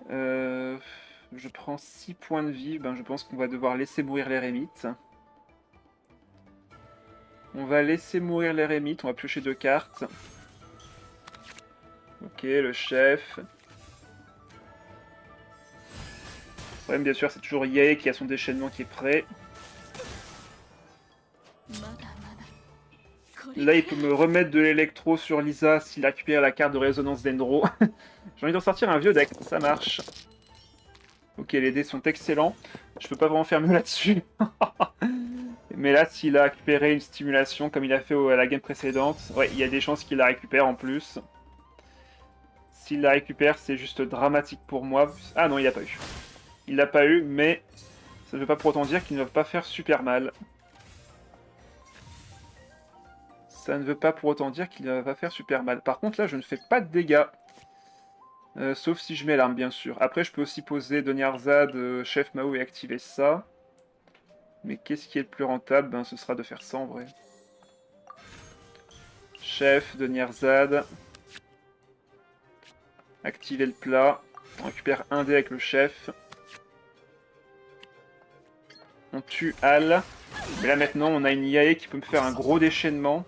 Je prends 6 points de vie, ben, je pense qu'on va devoir laisser mourir l'Eremite. On va laisser mourir l'Eremite, on va piocher 2 cartes. Ok, le chef. Le problème, bien sûr, c'est toujours Yae qui a son déchaînement qui est prêt. Là, il peut me remettre de l'électro sur Lisa s'il récupère la carte de résonance d'Endro. J'ai envie d'en sortir un vieux deck, ça marche. Ok, les dés sont excellents. Je peux pas vraiment faire mieux là-dessus. Mais là, s'il a récupéré une stimulation comme il a fait à la game précédente, ouais, il y a des chances qu'il la récupère en plus. S'il la récupère, c'est juste dramatique pour moi. Ah non, il l'a pas eu. Il l'a pas eu, mais ça ne veut pas pour autant dire qu'il ne va pas faire super mal. Ça ne veut pas pour autant dire qu'il ne va pas faire super mal. Par contre, là, je ne fais pas de dégâts. Sauf si je mets l'arme, bien sûr. Après, je peux aussi poser Doniarzad, Chef Mao et activer ça. Mais qu'est-ce qui est le plus rentable? Ben, ce sera de faire ça en vrai. Chef, Doniarzad. Activer le plat. On récupère un dé avec le chef. On tue Al. Et là maintenant, on a une Yae qui peut me faire un gros déchaînement.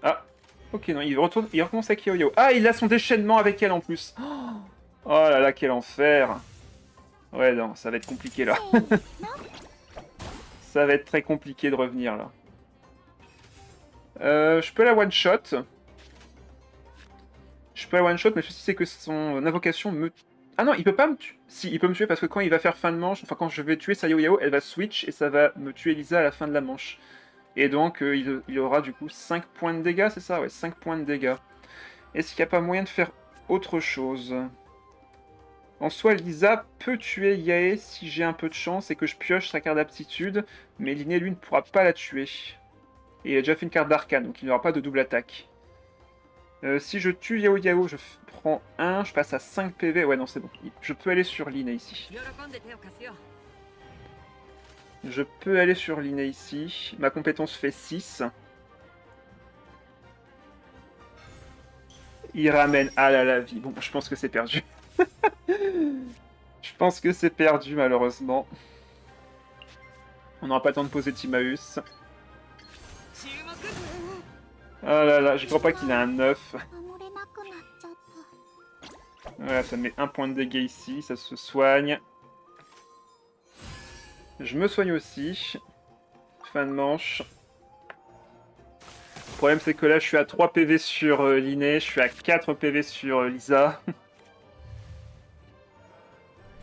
Ah, ok, non, il recommence avec Yo-Yo. Ah, il a son déchaînement avec elle en plus. Oh là là, quel enfer. Ouais, non, ça va être compliqué là. Ça va être très compliqué de revenir là. Je peux la one-shot. Je peux la one-shot, mais le souci c'est que son invocation me... Ah non, il peut pas me tuer. Si, il peut me tuer parce que quand il va faire fin de manche, enfin quand je vais tuer sa Yo-Yao, elle va switch et ça va me tuer Lisa à la fin de la manche. Et donc il aura du coup 5 points de dégâts, c'est ça? Ouais, 5 points de dégâts. Est-ce qu'il n'y a pas moyen de faire autre chose? En soi, Lisa peut tuer Yae si j'ai un peu de chance et que je pioche sa carte d'aptitude, mais Linné, lui, ne pourra pas la tuer. Et il a déjà fait une carte d'arcane, donc il n'aura pas de double attaque. Si je tue Yao Yao, je prends 1, je passe à 5 PV. Ouais, non, c'est bon. Je peux aller sur Linné ici. Je peux aller sur Linné ici. Ma compétence fait 6. Il ramène Al à la vie. Bon, je pense que c'est perdu. Je pense que c'est perdu, malheureusement. On n'aura pas le temps de poser Timaeus. Ah là là, je crois pas qu'il a un 9. Voilà, ça met 1 point de dégâts ici, ça se soigne. Je me soigne aussi. Fin de manche. Le problème c'est que là je suis à 3 PV sur Linné, je suis à 4 PV sur Lisa.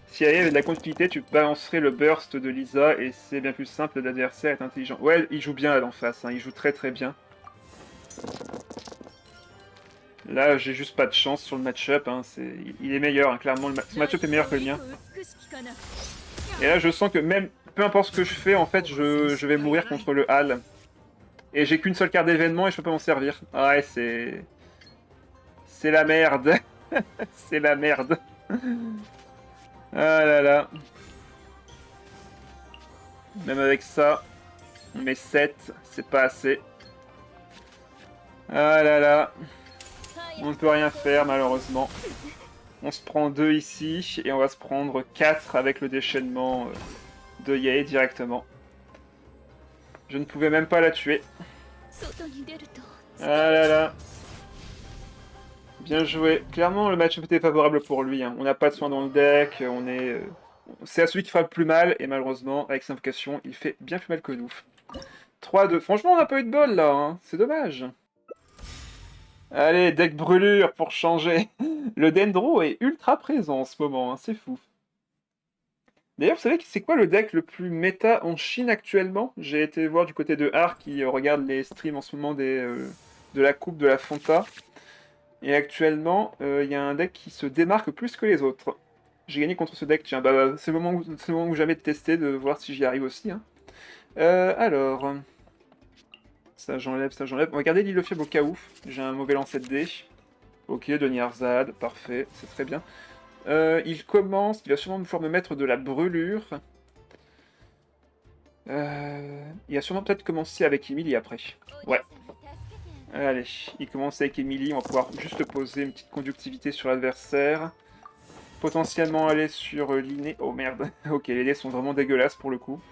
Si elle avait de la continuité, tu balancerais le burst de Lisa et c'est bien plus simple, l'adversaire est intelligent. Ouais, il joue bien là en face, hein, il joue très très bien. Là, j'ai juste pas de chance sur le match-up, hein, il est meilleur, hein, clairement, ce match-up est meilleur que le mien. Et là, je sens que même, peu importe ce que je fais, en fait, je vais mourir contre le Hal. Et j'ai qu'une seule carte d'événement et je peux pas m'en servir. Ah ouais, c'est... C'est la merde. C'est la merde. Ah là là. Même avec ça, on met 7, c'est pas assez. Ah là là. On ne peut rien faire malheureusement. On se prend 2 ici et on va se prendre 4 avec le déchaînement de Yae directement. Je ne pouvais même pas la tuer. Ah là là. Bien joué. Clairement, le match était favorable pour lui. Hein. On n'a pas de soin dans le deck. On est... C'est à celui qui fera le plus mal. Et malheureusement, avec sa invocation, il fait bien plus mal que nous. 3-2. Franchement, on n'a pas eu de bol là. Hein. C'est dommage. Allez, deck brûlure pour changer. Le Dendro est ultra présent en ce moment. Hein. C'est fou. D'ailleurs, vous savez c'est quoi le deck le plus méta en Chine actuellement? J'ai été voir du côté de Arc qui regarde les streams en ce moment de la coupe de la Fonta. Et actuellement, il y a un deck qui se démarque plus que les autres. J'ai gagné contre ce deck, tiens, bah, c'est le moment où jamais de tester, de voir si j'y arrive aussi. Hein. Alors... Ça j'enlève, ça j'enlève. On va garder l'île fiable au cas où. J'ai un mauvais lancer de dés. Ok, Doniarzad, parfait, c'est très bien. Il commence, il va sûrement pouvoir me mettre de la brûlure. Il va sûrement peut-être commencer avec Emily après. Ouais. Allez, il commence avec Emily, on va pouvoir juste poser une petite conductivité sur l'adversaire. Potentiellement aller sur Linné. Oh merde, ok, les dés sont vraiment dégueulasses pour le coup.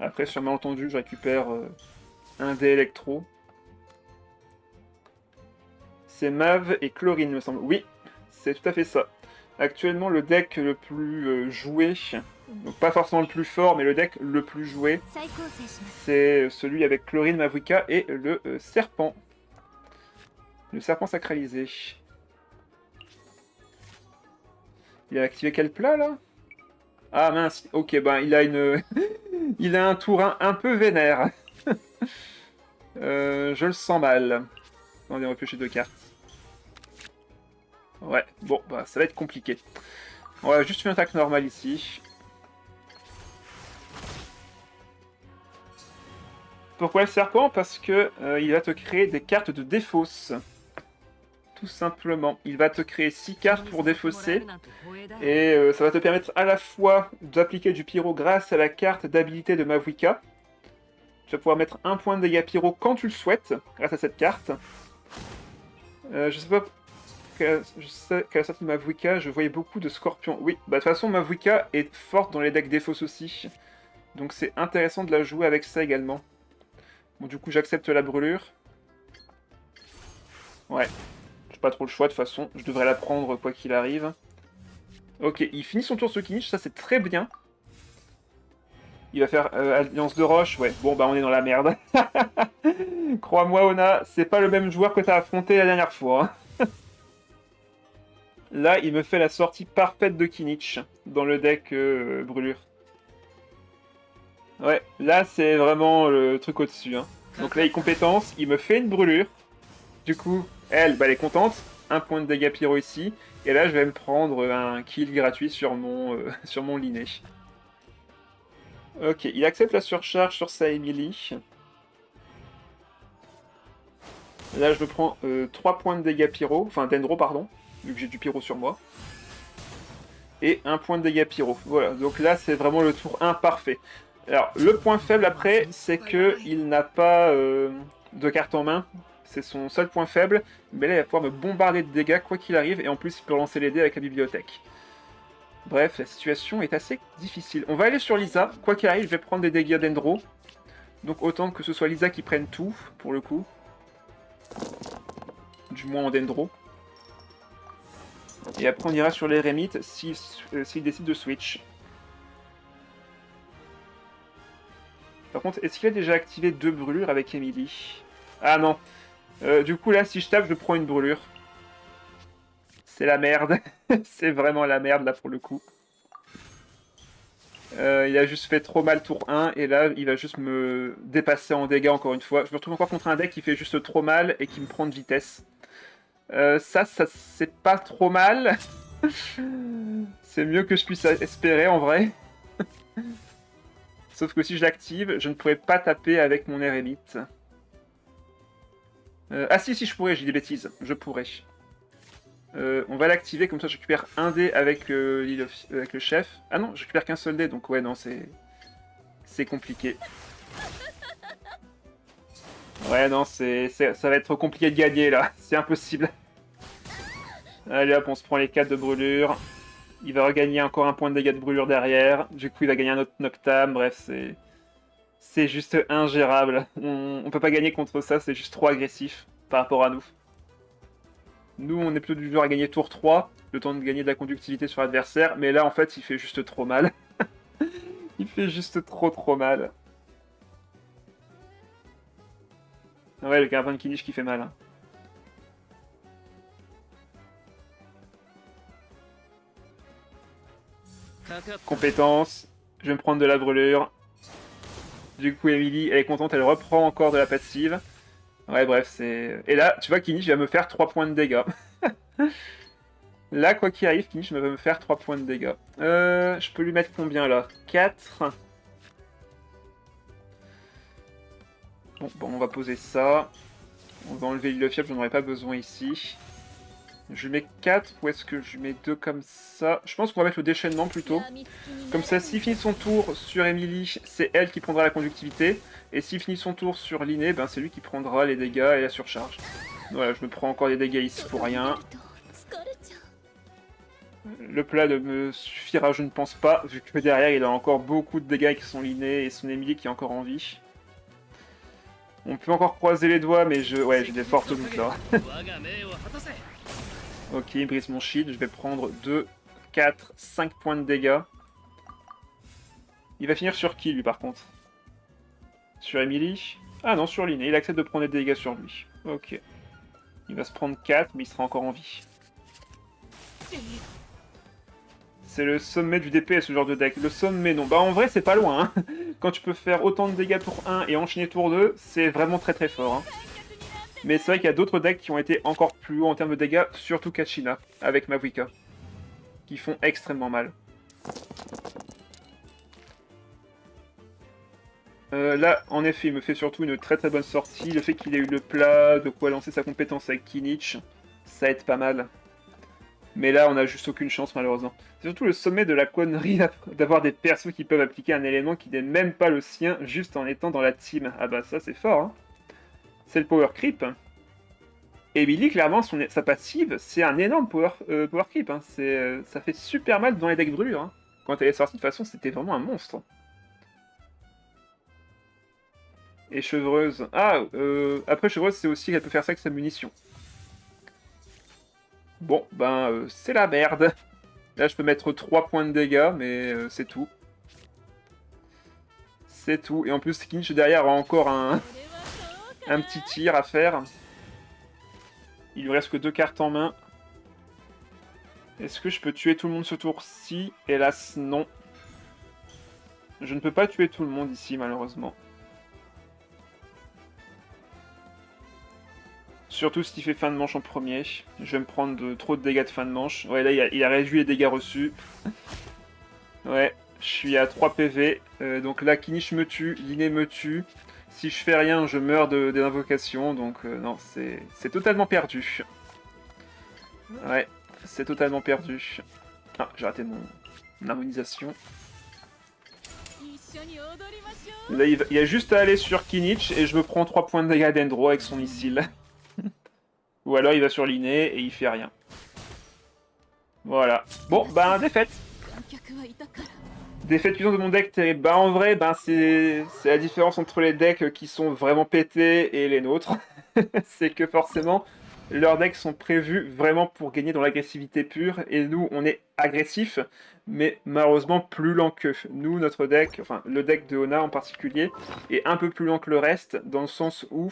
Après, sur malentendu, je récupère un dé électro. C'est Mav et Chlorine, me semble. Oui, c'est tout à fait ça. Actuellement, le deck le plus joué, donc pas forcément le plus fort, mais le deck le plus joué, c'est celui avec Chlorine, Mavrika et le serpent. Le serpent sacralisé. Il a activé quel plat, là? Ah mince, ok, ben il a une... il a un tour un peu vénère. Je le sens mal. On va repiocher 2 cartes. Ouais, bon, bah ça va être compliqué. On va juste une attaque normale ici. Pourquoi le serpent? Parce que il va te créer des cartes de défausse. Tout simplement. Il va te créer 6 cartes pour défausser. Et ça va te permettre à la fois d'appliquer du pyro grâce à la carte d'habilité de Mavuika. Tu vas pouvoir mettre un point de dégâts pyro quand tu le souhaites, grâce à cette carte. Je sais pas, je sais qu'à la sortie de Mavuika, je voyais beaucoup de scorpions. Oui, bah de toute façon, Mavuika est forte dans les decks défausse aussi. Donc c'est intéressant de la jouer avec ça également. Bon, du coup, j'accepte la brûlure. Ouais, j'ai pas trop le choix de toute façon. Je devrais la prendre quoi qu'il arrive. Ok, il finit son tour ce Kinich, ça c'est très bien. Il va faire Alliance de Roche, ouais. Bon, bah on est dans la merde. Crois-moi, Ona, c'est pas le même joueur que t'as affronté la dernière fois. Hein. Là, il me fait la sortie parfaite de Kinich dans le deck brûlure. Ouais, là, c'est vraiment le truc au-dessus. Hein. Donc là, il compétence, il me fait une brûlure. Du coup, elle, bah, elle est contente. Un point de dégâts pyro ici. Et là, je vais me prendre un kill gratuit sur sur mon Linné. Ok, il accepte la surcharge sur sa Emily. Là, je me prends 3 points de dégâts pyro, enfin dendro, pardon, vu que j'ai du pyro sur moi. Et un point de dégâts pyro. Voilà, donc là, c'est vraiment le tour 1 parfait. Alors, le point faible après, c'est qu'il n'a pas de carte en main. C'est son seul point faible. Mais là, il va pouvoir me bombarder de dégâts quoi qu'il arrive. Et en plus, il peut lancer les dés avec la bibliothèque. Bref, la situation est assez difficile. On va aller sur Lisa. Quoi qu'il arrive, je vais prendre des dégâts dendro. Donc autant que ce soit Lisa qui prenne tout, pour le coup. Du moins en dendro. Et après on ira sur les Rémites s'il décide de switch. Par contre, est-ce qu'il a déjà activé 2 brûlures avec Emily? Ah non. Du coup là, si je tape, je prends une brûlure. C'est la merde. C'est vraiment la merde là pour le coup. Il a juste fait trop mal tour 1 et là il va juste me dépasser en dégâts encore une fois. Je me retrouve encore contre un deck qui fait juste trop mal et qui me prend de vitesse. Ça c'est pas trop mal. C'est mieux que je puisse espérer en vrai. Sauf que si je l'active, je ne pourrais pas taper avec mon Eremite. Ah si, je pourrais, j'ai des bêtises. Je pourrais. On va l'activer, comme ça je récupère un dé avec, avec le chef. Ah non, je récupère qu'un seul dé, donc ouais, non, c'est compliqué. Ouais, non, ça va être compliqué de gagner, là. C'est impossible. Allez hop, on se prend les 4 de brûlure. Il va regagner encore un point de dégâts de brûlure derrière. Du coup, il va gagner un autre Noctam. Bref, c'est juste ingérable. On peut pas gagner contre ça, c'est juste trop agressif par rapport à nous. Nous, on est plutôt du genre à gagner tour 3, le temps de gagner de la conductivité sur l'adversaire, mais là, en fait, il fait juste trop mal. Il fait juste trop mal. Ouais, le Caravan de Kinich qui fait mal. Hein. Compétence, je vais me prendre de la brûlure. Du coup, Emily, elle est contente, elle reprend encore de la passive. Ouais, bref, c'est... Et là, tu vois, Kinich va me faire 3 points de dégâts. Là, quoi qu'il arrive, Kinich va me faire 3 points de dégâts. Je peux lui mettre combien, là? 4. Bon, on va poser ça. On va enlever l'île fiable, j'en aurais pas besoin ici. Je lui mets 4 ou est-ce que je lui mets 2 comme ça? Je pense qu'on va mettre le déchaînement plutôt. Comme ça, s'il finit son tour sur Emily, c'est elle qui prendra la conductivité. Et s'il finit son tour sur Linné, ben c'est lui qui prendra les dégâts et la surcharge. Voilà, je me prends encore des dégâts ici pour rien. Le plat ne me suffira, je ne pense pas, vu que derrière il a encore beaucoup de dégâts qui sont Linné et son Emily qui est encore en vie. On peut encore croiser les doigts, mais ouais, j'ai des fortes doutes là. Ok, il brise mon shield, je vais prendre 2, 4, 5 points de dégâts. Il va finir sur qui lui par contre? Sur Emily? Ah non, sur Linné, il accepte de prendre des dégâts sur lui. Ok. Il va se prendre 4, mais il sera encore en vie. C'est le sommet du DPS, ce genre de deck. Le sommet, non. Bah en vrai, c'est pas loin. Hein. Quand tu peux faire autant de dégâts tour 1 et enchaîner tour 2, c'est vraiment très très fort. Hein. Mais c'est vrai qu'il y a d'autres decks qui ont été encore plus hauts en termes de dégâts, surtout Kachina, avec Mavuika, qui font extrêmement mal. Là, en effet, il me fait surtout une très très bonne sortie. Le fait qu'il ait eu le plat, de quoi lancer sa compétence avec Kinich, ça aide pas mal. Mais là, on a juste aucune chance, malheureusement. C'est surtout le sommet de la connerie d'avoir des persos qui peuvent appliquer un élément qui n'est même pas le sien, juste en étant dans la team. Ah bah ça, c'est fort, hein. C'est le power creep. Et Billy, clairement, sa passive, c'est un énorme power creep. Hein. Ça fait super mal dans les decks brûlures. Hein. Quand elle est sortie, de toute façon, c'était vraiment un monstre. Et Chevreuse. Ah, après Chevreuse, c'est aussi qu'elle peut faire ça avec sa munition. Bon, ben, c'est la merde. Là, je peux mettre 3 points de dégâts, mais c'est tout. C'est tout. Et en plus, Kinch derrière a encore un petit tir à faire. Il lui reste que 2 cartes en main. Est-ce que je peux tuer tout le monde ce tour-ci? Hélas, non. Je ne peux pas tuer tout le monde ici, malheureusement. Surtout s'il fait fin de manche en premier. Je vais me prendre trop de dégâts de fin de manche. Ouais, là, il a réduit les dégâts reçus. Ouais, je suis à 3 PV. Donc là, Kinich me tue, Liné me tue. Si je fais rien, je meurs des invocations. Donc non, c'est totalement perdu. Ouais, c'est totalement perdu. Ah, j'ai raté mon harmonisation. Là, il y a juste à aller sur Kinich et je me prends 3 points de dégâts d'Endro avec son missile. Ou alors il va sur Liné et il fait rien. Voilà. Bon, bah défaite. Défaite puissante de mon deck terrible. Bah en vrai, bah, c'est la différence entre les decks qui sont vraiment pétés et les nôtres. C'est que forcément, leurs decks sont prévus vraiment pour gagner dans l'agressivité pure. Et nous, on est agressif, mais malheureusement plus lent qu'eux. Nous, notre deck, enfin le deck de Ona en particulier, est un peu plus lent que le reste, dans le sens où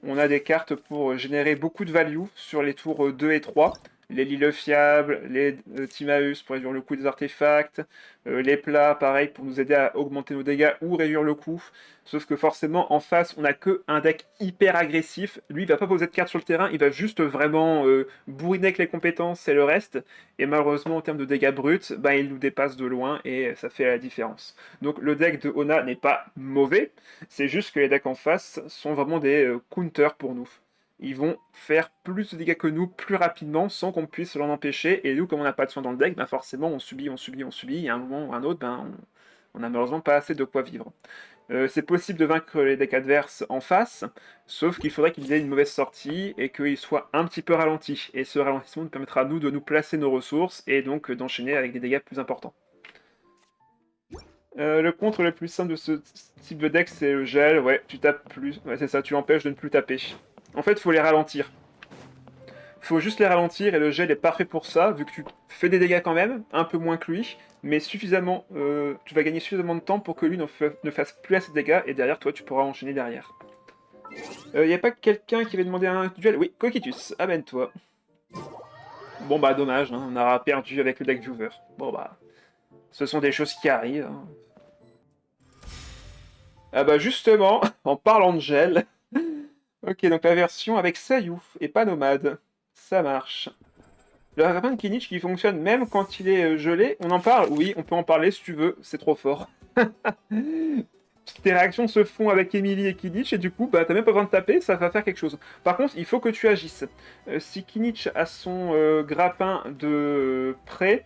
on a des cartes pour générer beaucoup de value sur les tours 2 et 3. Les Lille fiables, les Timaeus pour réduire le coût des artefacts, les plats, pareil, pour nous aider à augmenter nos dégâts ou réduire le coût. Sauf que forcément, en face, on n'a que un deck hyper agressif. Lui, il va pas poser de cartes sur le terrain, il va juste vraiment bourriner avec les compétences et le reste. Et malheureusement, en termes de dégâts bruts, bah, il nous dépasse de loin et ça fait la différence. Donc le deck de Ona n'est pas mauvais, c'est juste que les decks en face sont vraiment des counters pour nous. Ils vont faire plus de dégâts que nous plus rapidement sans qu'on puisse l'en empêcher. Et nous, comme on n'a pas de soin dans le deck, ben forcément on subit, on subit, on subit. Et à un moment ou à un autre, ben, on n'a malheureusement pas assez de quoi vivre. C'est possible de vaincre les decks adverses en face, sauf qu'il faudrait qu'ils aient une mauvaise sortie et qu'ils soient un petit peu ralentis. Et ce ralentissement nous permettra à nous de nous placer nos ressources et donc d'enchaîner avec des dégâts plus importants. Le contre le plus simple de ce type de deck, c'est le gel. Ouais, tu tapes plus. Ouais, c'est ça, tu empêches de ne plus taper. En fait, il faut les ralentir. Faut juste les ralentir et le gel est parfait pour ça, vu que tu fais des dégâts quand même, un peu moins que lui, mais suffisamment, tu vas gagner suffisamment de temps pour que lui ne fasse plus assez de dégâts, et derrière toi tu pourras enchaîner derrière. Y a pas quelqu'un qui avait demandé un duel? Oui, Coquitus, amène-toi. Bon bah dommage, hein, on aura perdu avec le deck viewer. Bon bah, ce sont des choses qui arrivent. Hein. Ah bah justement, en parlant de gel... Ok, donc la version avec Sayouf et pas Nomade. Ça marche. Le grappin de Kinich qui fonctionne même quand il est gelé, on en parle? Oui, on peut en parler si tu veux, c'est trop fort. Tes réactions se font avec Emily et Kinich et du coup, bah, t'as même pas besoin de taper, ça va faire quelque chose. Par contre, il faut que tu agisses. Si Kinich a son grappin de près,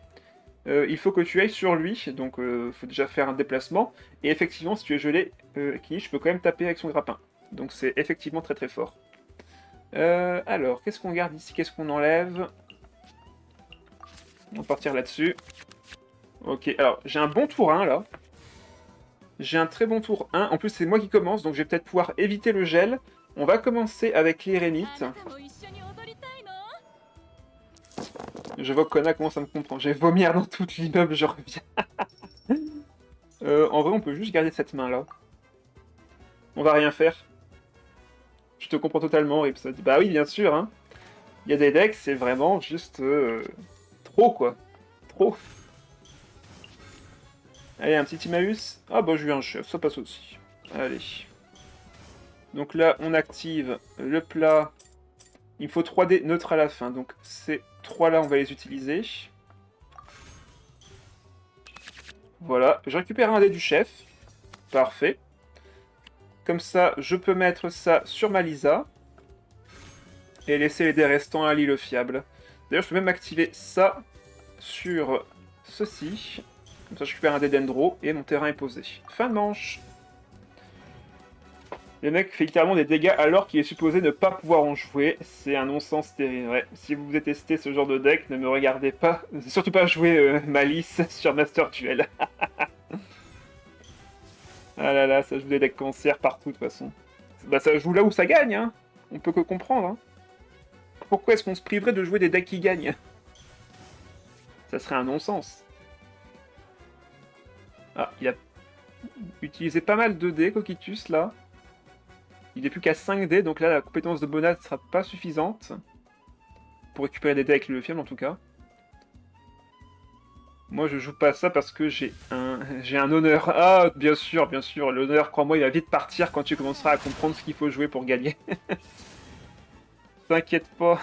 il faut que tu ailles sur lui, donc faut déjà faire un déplacement. Et effectivement, si tu es gelé, Kinich peut quand même taper avec son grappin. Donc c'est effectivement très très fort. Alors, qu'est-ce qu'on garde ici? Qu'est-ce qu'on enlève? On va partir là-dessus. Ok, alors j'ai un bon tour 1 là. J'ai un très bon tour 1. En plus, c'est moi qui commence, donc je vais peut-être pouvoir éviter le gel. On va commencer avec l'Irénite. Je vois que Kona commence à me comprendre. J'ai vomir dans tout l'immeuble, je reviens. En vrai, on peut juste garder cette main là. On va rien faire. Je te comprends totalement, Rips. Bah oui, bien sûr, hein. Il y a des decks, c'est vraiment juste trop, quoi. Trop. Allez, un petit Timaeus. Ah bah, j'ai eu un chef, ça passe aussi. Allez. Donc là, on active le plat. Il me faut 3 dés neutres à la fin, donc ces 3-là, on va les utiliser. Voilà, je récupère un dé du chef. Parfait. Comme ça, je peux mettre ça sur ma Lisa. Et laisser les dés restants à l'île fiable. D'ailleurs, je peux même activer ça sur ceci. Comme ça, je récupère un dé d'Endro et mon terrain est posé. Fin de manche. Le mec fait littéralement des dégâts alors qu'il est supposé ne pas pouvoir en jouer. C'est un non-sens terrible. Ouais. Si vous détestez ce genre de deck, ne me regardez pas. Surtout pas jouer Malice sur Master Duel. Ah là là, ça joue des decks cancer partout de toute façon. Bah ça joue là où ça gagne, hein. On peut que comprendre, hein. Pourquoi est-ce qu'on se priverait de jouer des decks qui gagnent? Ça serait un non-sens. Ah, il a utilisé pas mal de dés, Coquitus, là. Il n'est plus qu'à 5 dés, donc là, la compétence de Bonat ne sera pas suffisante. Pour récupérer des dés avec le film, en tout cas. Moi, je joue pas ça parce que j'ai un honneur. Ah, bien sûr, l'honneur, crois-moi, il va vite partir quand tu commenceras à comprendre ce qu'il faut jouer pour gagner. T'inquiète pas.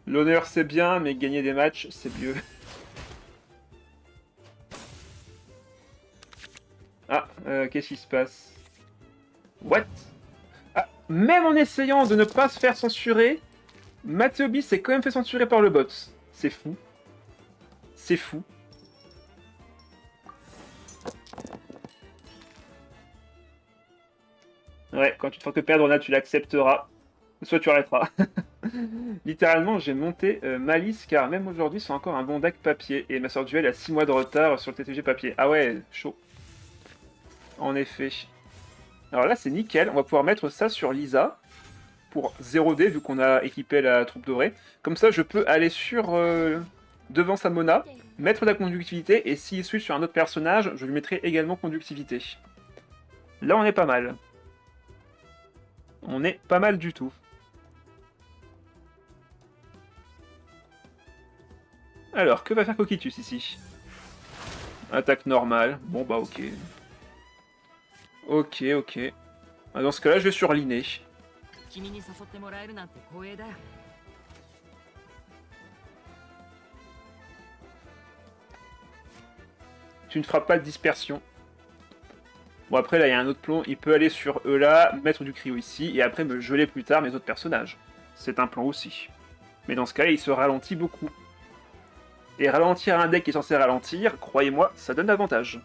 L'honneur, c'est bien, mais gagner des matchs, c'est mieux. Ah, qu'est-ce qui se passe? What? Ah, même en essayant de ne pas se faire censurer, Mathéobi s'est quand même fait censurer par le bot. C'est fou. C'est fou. Ouais, quand tu te fais perdre, là, tu l'accepteras. Soit tu arrêteras. Littéralement, j'ai monté Malice, car même aujourd'hui, c'est encore un bon deck papier. Et ma sœur Duel a 6 mois de retard sur le TTG papier. Ah ouais, chaud. En effet. Alors là, c'est nickel. On va pouvoir mettre ça sur Lisa. Pour 0D, vu qu'on a équipé la troupe dorée. Comme ça, je peux aller sur devant sa Mona, mettre la conductivité, et s'il switch sur un autre personnage, je lui mettrai également conductivité. Là, on est pas mal. On est pas mal du tout. Alors, que va faire Coquitus ici? Attaque normale. Bon, bah ok. Ok, ok. Dans ce cas-là, je vais surliner. Tu ne feras pas de dispersion. Bon, après, là, il y a un autre plan. Il peut aller sur eux là, mettre du cryo ici, et après me geler plus tard mes autres personnages. C'est un plan aussi. Mais dans ce cas-là, il se ralentit beaucoup. Et ralentir un deck qui est censé ralentir, croyez-moi, ça donne avantage.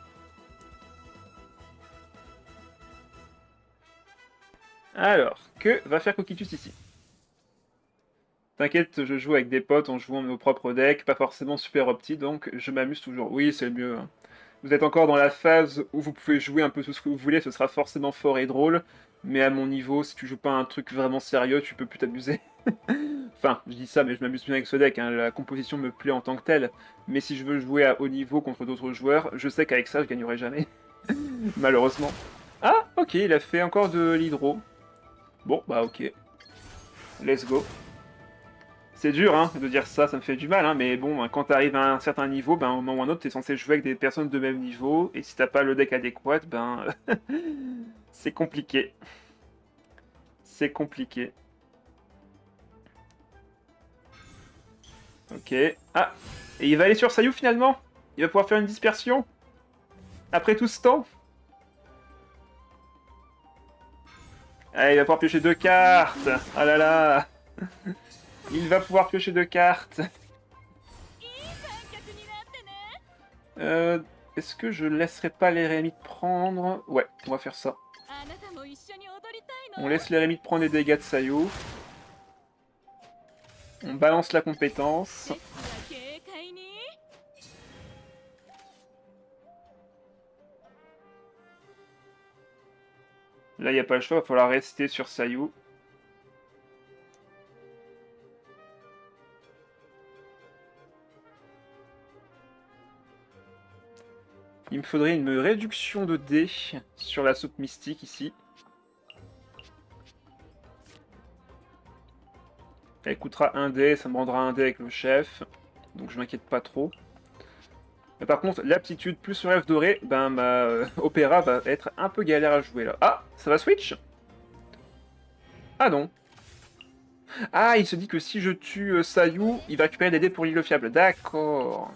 Alors, que va faire Coquitus ici? T'inquiète, je joue avec des potes en jouant nos propres decks, pas forcément super opti, donc je m'amuse toujours. Oui, c'est le mieux. Hein. Vous êtes encore dans la phase où vous pouvez jouer un peu tout ce que vous voulez, ce sera forcément fort et drôle, mais à mon niveau, si tu joues pas un truc vraiment sérieux, tu peux plus t'amuser. Enfin, je dis ça, mais je m'amuse bien avec ce deck, hein. La composition me plaît en tant que telle, mais si je veux jouer à haut niveau contre d'autres joueurs, je sais qu'avec ça, je gagnerai jamais. Malheureusement. Ah, ok, il a fait encore de l'hydro. Bon, bah ok. Let's go. C'est dur hein, de dire ça, ça me fait du mal, hein, mais bon, quand t'arrives à un certain niveau, ben, à un moment ou à un autre, t'es censé jouer avec des personnes de même niveau, et si t'as pas le deck adéquat, ben... c'est compliqué. C'est compliqué. Ok. Ah, et il va aller sur Sayu finalement? Il va pouvoir faire une dispersion? Après tout ce temps? Ah, il va pouvoir piocher 2 cartes. Ah là là. Il va pouvoir piocher 2 cartes. Est-ce que je laisserai pas l'Eremite prendre? Ouais, on va faire ça. On laisse l'Eremite prendre les dégâts de Sayu. On balance la compétence. Là, il n'y a pas le choix, il va falloir rester sur Sayu. Il me faudrait une réduction de dés sur la soupe mystique ici. Elle coûtera 1 dé, ça me rendra 1 dé avec le chef. Donc je m'inquiète pas trop. Mais par contre, l'aptitude plus le rêve doré, ben ma Opéra va être un peu galère à jouer là. Ah, ça va switch? Ah non. Ah, il se dit que si je tue Sayu, il va récupérer des dés pour l'île fiable. D'accord.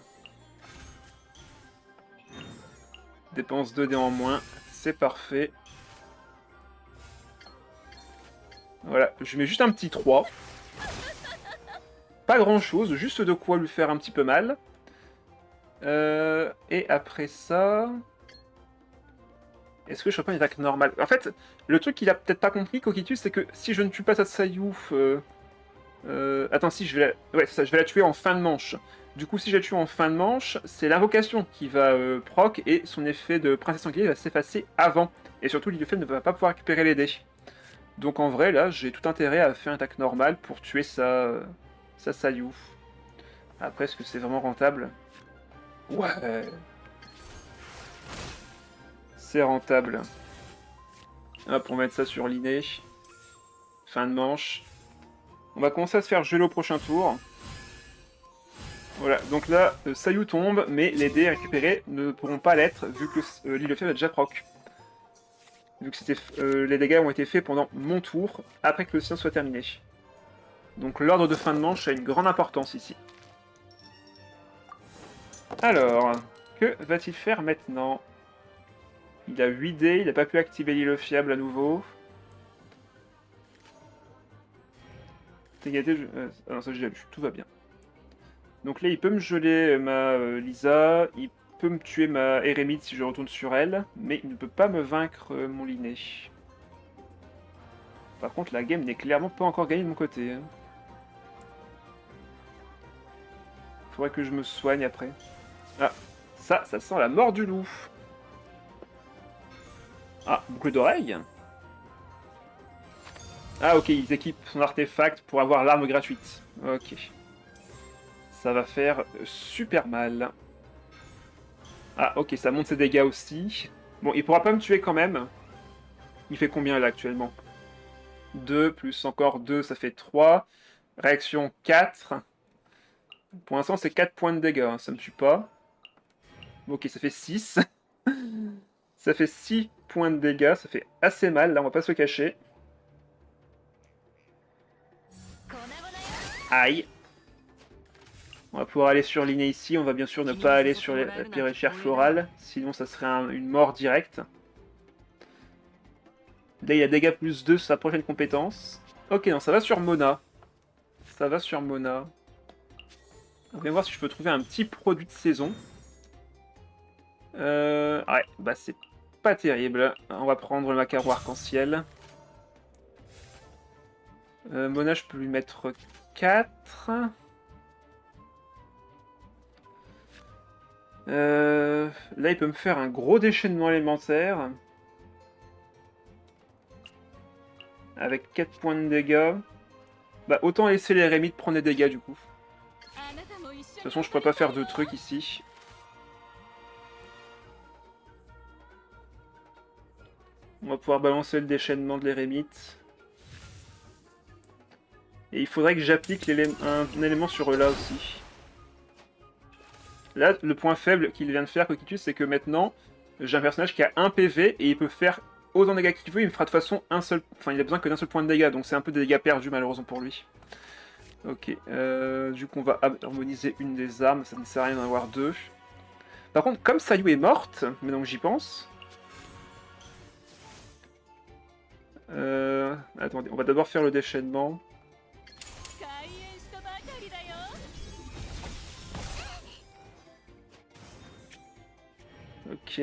Dépense 2 dés en moins, c'est parfait. Voilà, je mets juste un petit 3. Pas grand chose, juste de quoi lui faire un petit peu mal. Et après ça... Est-ce que je fais pas une attaque normale? En fait, le truc qu'il a peut-être pas compris, Coquitus, c'est que si je ne tue pas Sayu... attends, si, je vais la... Ouais, ça, je vais la tuer en fin de manche. Du coup, si je la tue en fin de manche, c'est l'invocation qui va proc, et son effet de princesse sanglier va s'effacer avant. Et surtout, l'Illufen ne va pas pouvoir récupérer les dés. Donc en vrai, là, j'ai tout intérêt à faire une attaque normale pour tuer sa Sayu. Après, est-ce que c'est vraiment rentable? Ouais, c'est rentable. Hop, on va mettre ça sur l'inné. Fin de manche. On va commencer à se faire geler au prochain tour. Voilà, donc là, Sayu tombe, mais les dés récupérés ne pourront pas l'être, vu que l'île a déjà proc. Vu que les dégâts ont été faits pendant mon tour, après que le sien soit terminé. Donc l'ordre de fin de manche a une grande importance ici. Alors, que va-t-il faire maintenant? Il a 8 dés, il n'a pas pu activer l'île fiable à nouveau. Égalité, ah non, ça j'ai déjà lu, tout va bien. Donc là, il peut me geler ma Lisa, il peut me tuer ma Eremite si je retourne sur elle, mais il ne peut pas me vaincre mon Linné. Par contre, la game n'est clairement pas encore gagnée de mon côté. Hein. Faudrait que je me soigne après. Ah, ça sent la mort du loup. Ah, boucle d'oreille. Ah ok, ils équipent son artefact pour avoir l'arme gratuite. Ok. Ça va faire super mal. Ah ok, ça monte ses dégâts aussi. Bon, il pourra pas me tuer quand même. Il fait combien là actuellement? 2 plus encore 2, ça fait 3. Réaction 4. Pour l'instant, c'est 4 points de dégâts, hein, ça me tue pas. Ok, ça fait 6. Ça fait 6 points de dégâts, ça fait assez mal, là, on va pas se cacher. Aïe. On va pouvoir aller sur l'inné ici, on va bien sûr ne pas aller sur la pyrrhachère florale, sinon ça serait une mort directe. Là, il y a dégâts plus 2 sur sa prochaine compétence. Ok, non, ça va sur Mona. Ça va sur Mona. On va voir si je peux trouver un petit produit de saison. Ouais, bah c'est pas terrible. On va prendre le macaron arc-en-ciel. Mona, je peux lui mettre 4. Là, il peut me faire un gros déchaînement élémentaire. Avec 4 points de dégâts. Bah, autant laisser les Rémites prendre des dégâts, du coup. De toute façon, je pourrais pas faire de trucs ici. On va pouvoir balancer le déchaînement de l'Érémite. Et il faudrait que j'applique un élément sur eux là aussi. Là, le point faible qu'il vient de faire, Coquitus, c'est que maintenant, j'ai un personnage qui a 1 PV et il peut faire autant de dégâts qu'il veut, il me fera de toute façon un seul... Enfin, il a besoin que d'un seul point de dégâts, donc c'est un peu des dégâts perdus malheureusement pour lui. Ok, du coup on va harmoniser une des armes, ça ne sert à rien d'en avoir 2. Par contre, comme Sayu est morte, maintenant que j'y pense... attendez, on va d'abord faire le déchaînement. Ok.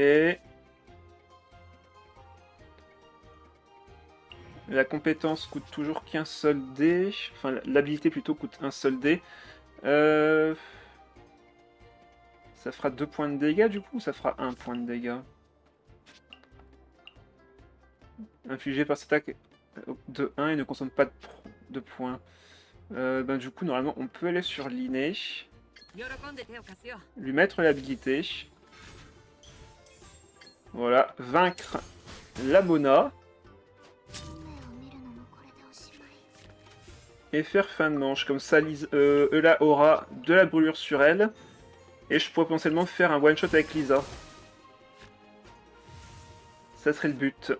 La compétence coûte toujours qu'un seul dé. Enfin, l'habilité plutôt coûte un seul dé. Ça fera 2 points de dégâts du coup ou ça fera 1 point de dégâts? Infligé par cette attaque de 1 et ne consomme pas de points. Ben, du coup, normalement, on peut aller sur l'inné. Lui mettre l'habilité. Voilà, vaincre la Mona. Et faire fin de manche. Comme ça, Eula aura de la brûlure sur elle. Et je pourrais potentiellement faire un one-shot avec Lisa. Ça serait le but.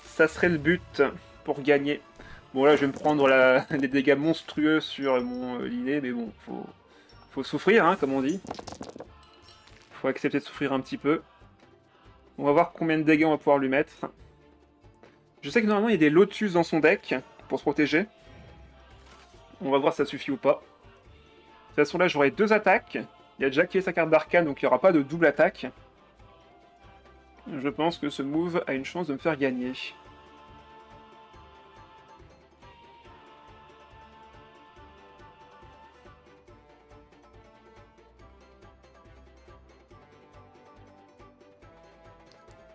Ça serait le but pour gagner. Bon là je vais me prendre les dégâts monstrueux sur mon Linné, mais bon, faut souffrir, hein, comme on dit. Faut accepter de souffrir un petit peu. On va voir combien de dégâts on va pouvoir lui mettre. Je sais que normalement il y a des Lotus dans son deck pour se protéger. On va voir si ça suffit ou pas. De toute façon là j'aurai 2 attaques. Il a déjà activé sa carte d'arcane, donc il n'y aura pas de double attaque. Je pense que ce move a une chance de me faire gagner.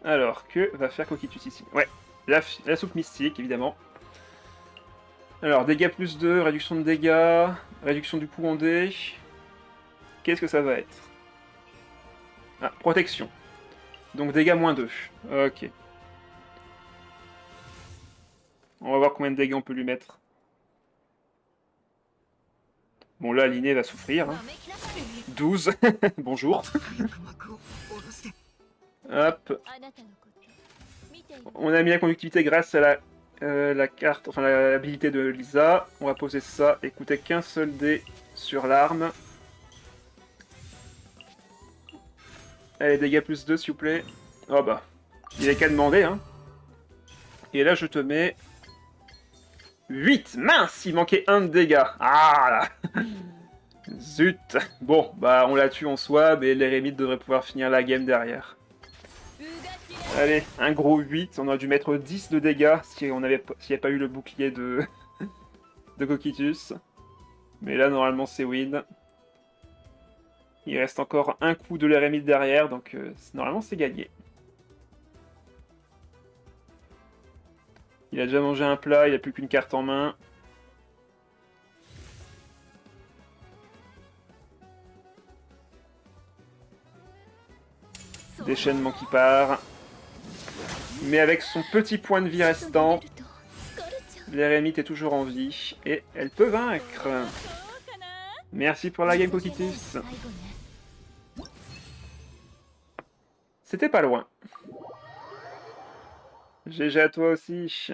Alors, que va faire Coquitus ici? Ouais, la soupe mystique, évidemment. Alors, dégâts plus 2, réduction de dégâts, réduction du coup en dés. Qu'est-ce que ça va être? Ah, protection. Donc dégâts moins 2. Ok. On va voir combien de dégâts on peut lui mettre. Bon, là, Linné va souffrir. Hein. 12. Bonjour. Hop. On a mis la conductivité grâce à la carte, enfin l'habilité de Lisa. On va poser ça et coûter qu'un seul dé sur l'arme. Allez, dégâts plus 2 s'il vous plaît. Oh bah, il est qu'à demander, hein. Et là, je te mets 8. Mince, il manquait 1 de dégâts. Ah là. Zut. Bon, bah on la tue en soi, mais l'Eremite devrait pouvoir finir la game derrière. Allez, un gros 8. On aurait dû mettre 10 de dégâts si on avait, s'il n'y avait pas eu le bouclier de Coquitus. Mais là, normalement, c'est win. Il reste encore un coup de l'Eremite derrière, donc normalement, c'est gagné. Il a déjà mangé un plat, il n'a plus qu'une carte en main. Déchaînement qui part. Mais avec son petit point de vie restant, l'Eremite est toujours en vie et elle peut vaincre. Merci pour la game, Coquitus. C'était pas loin. GG à toi aussi.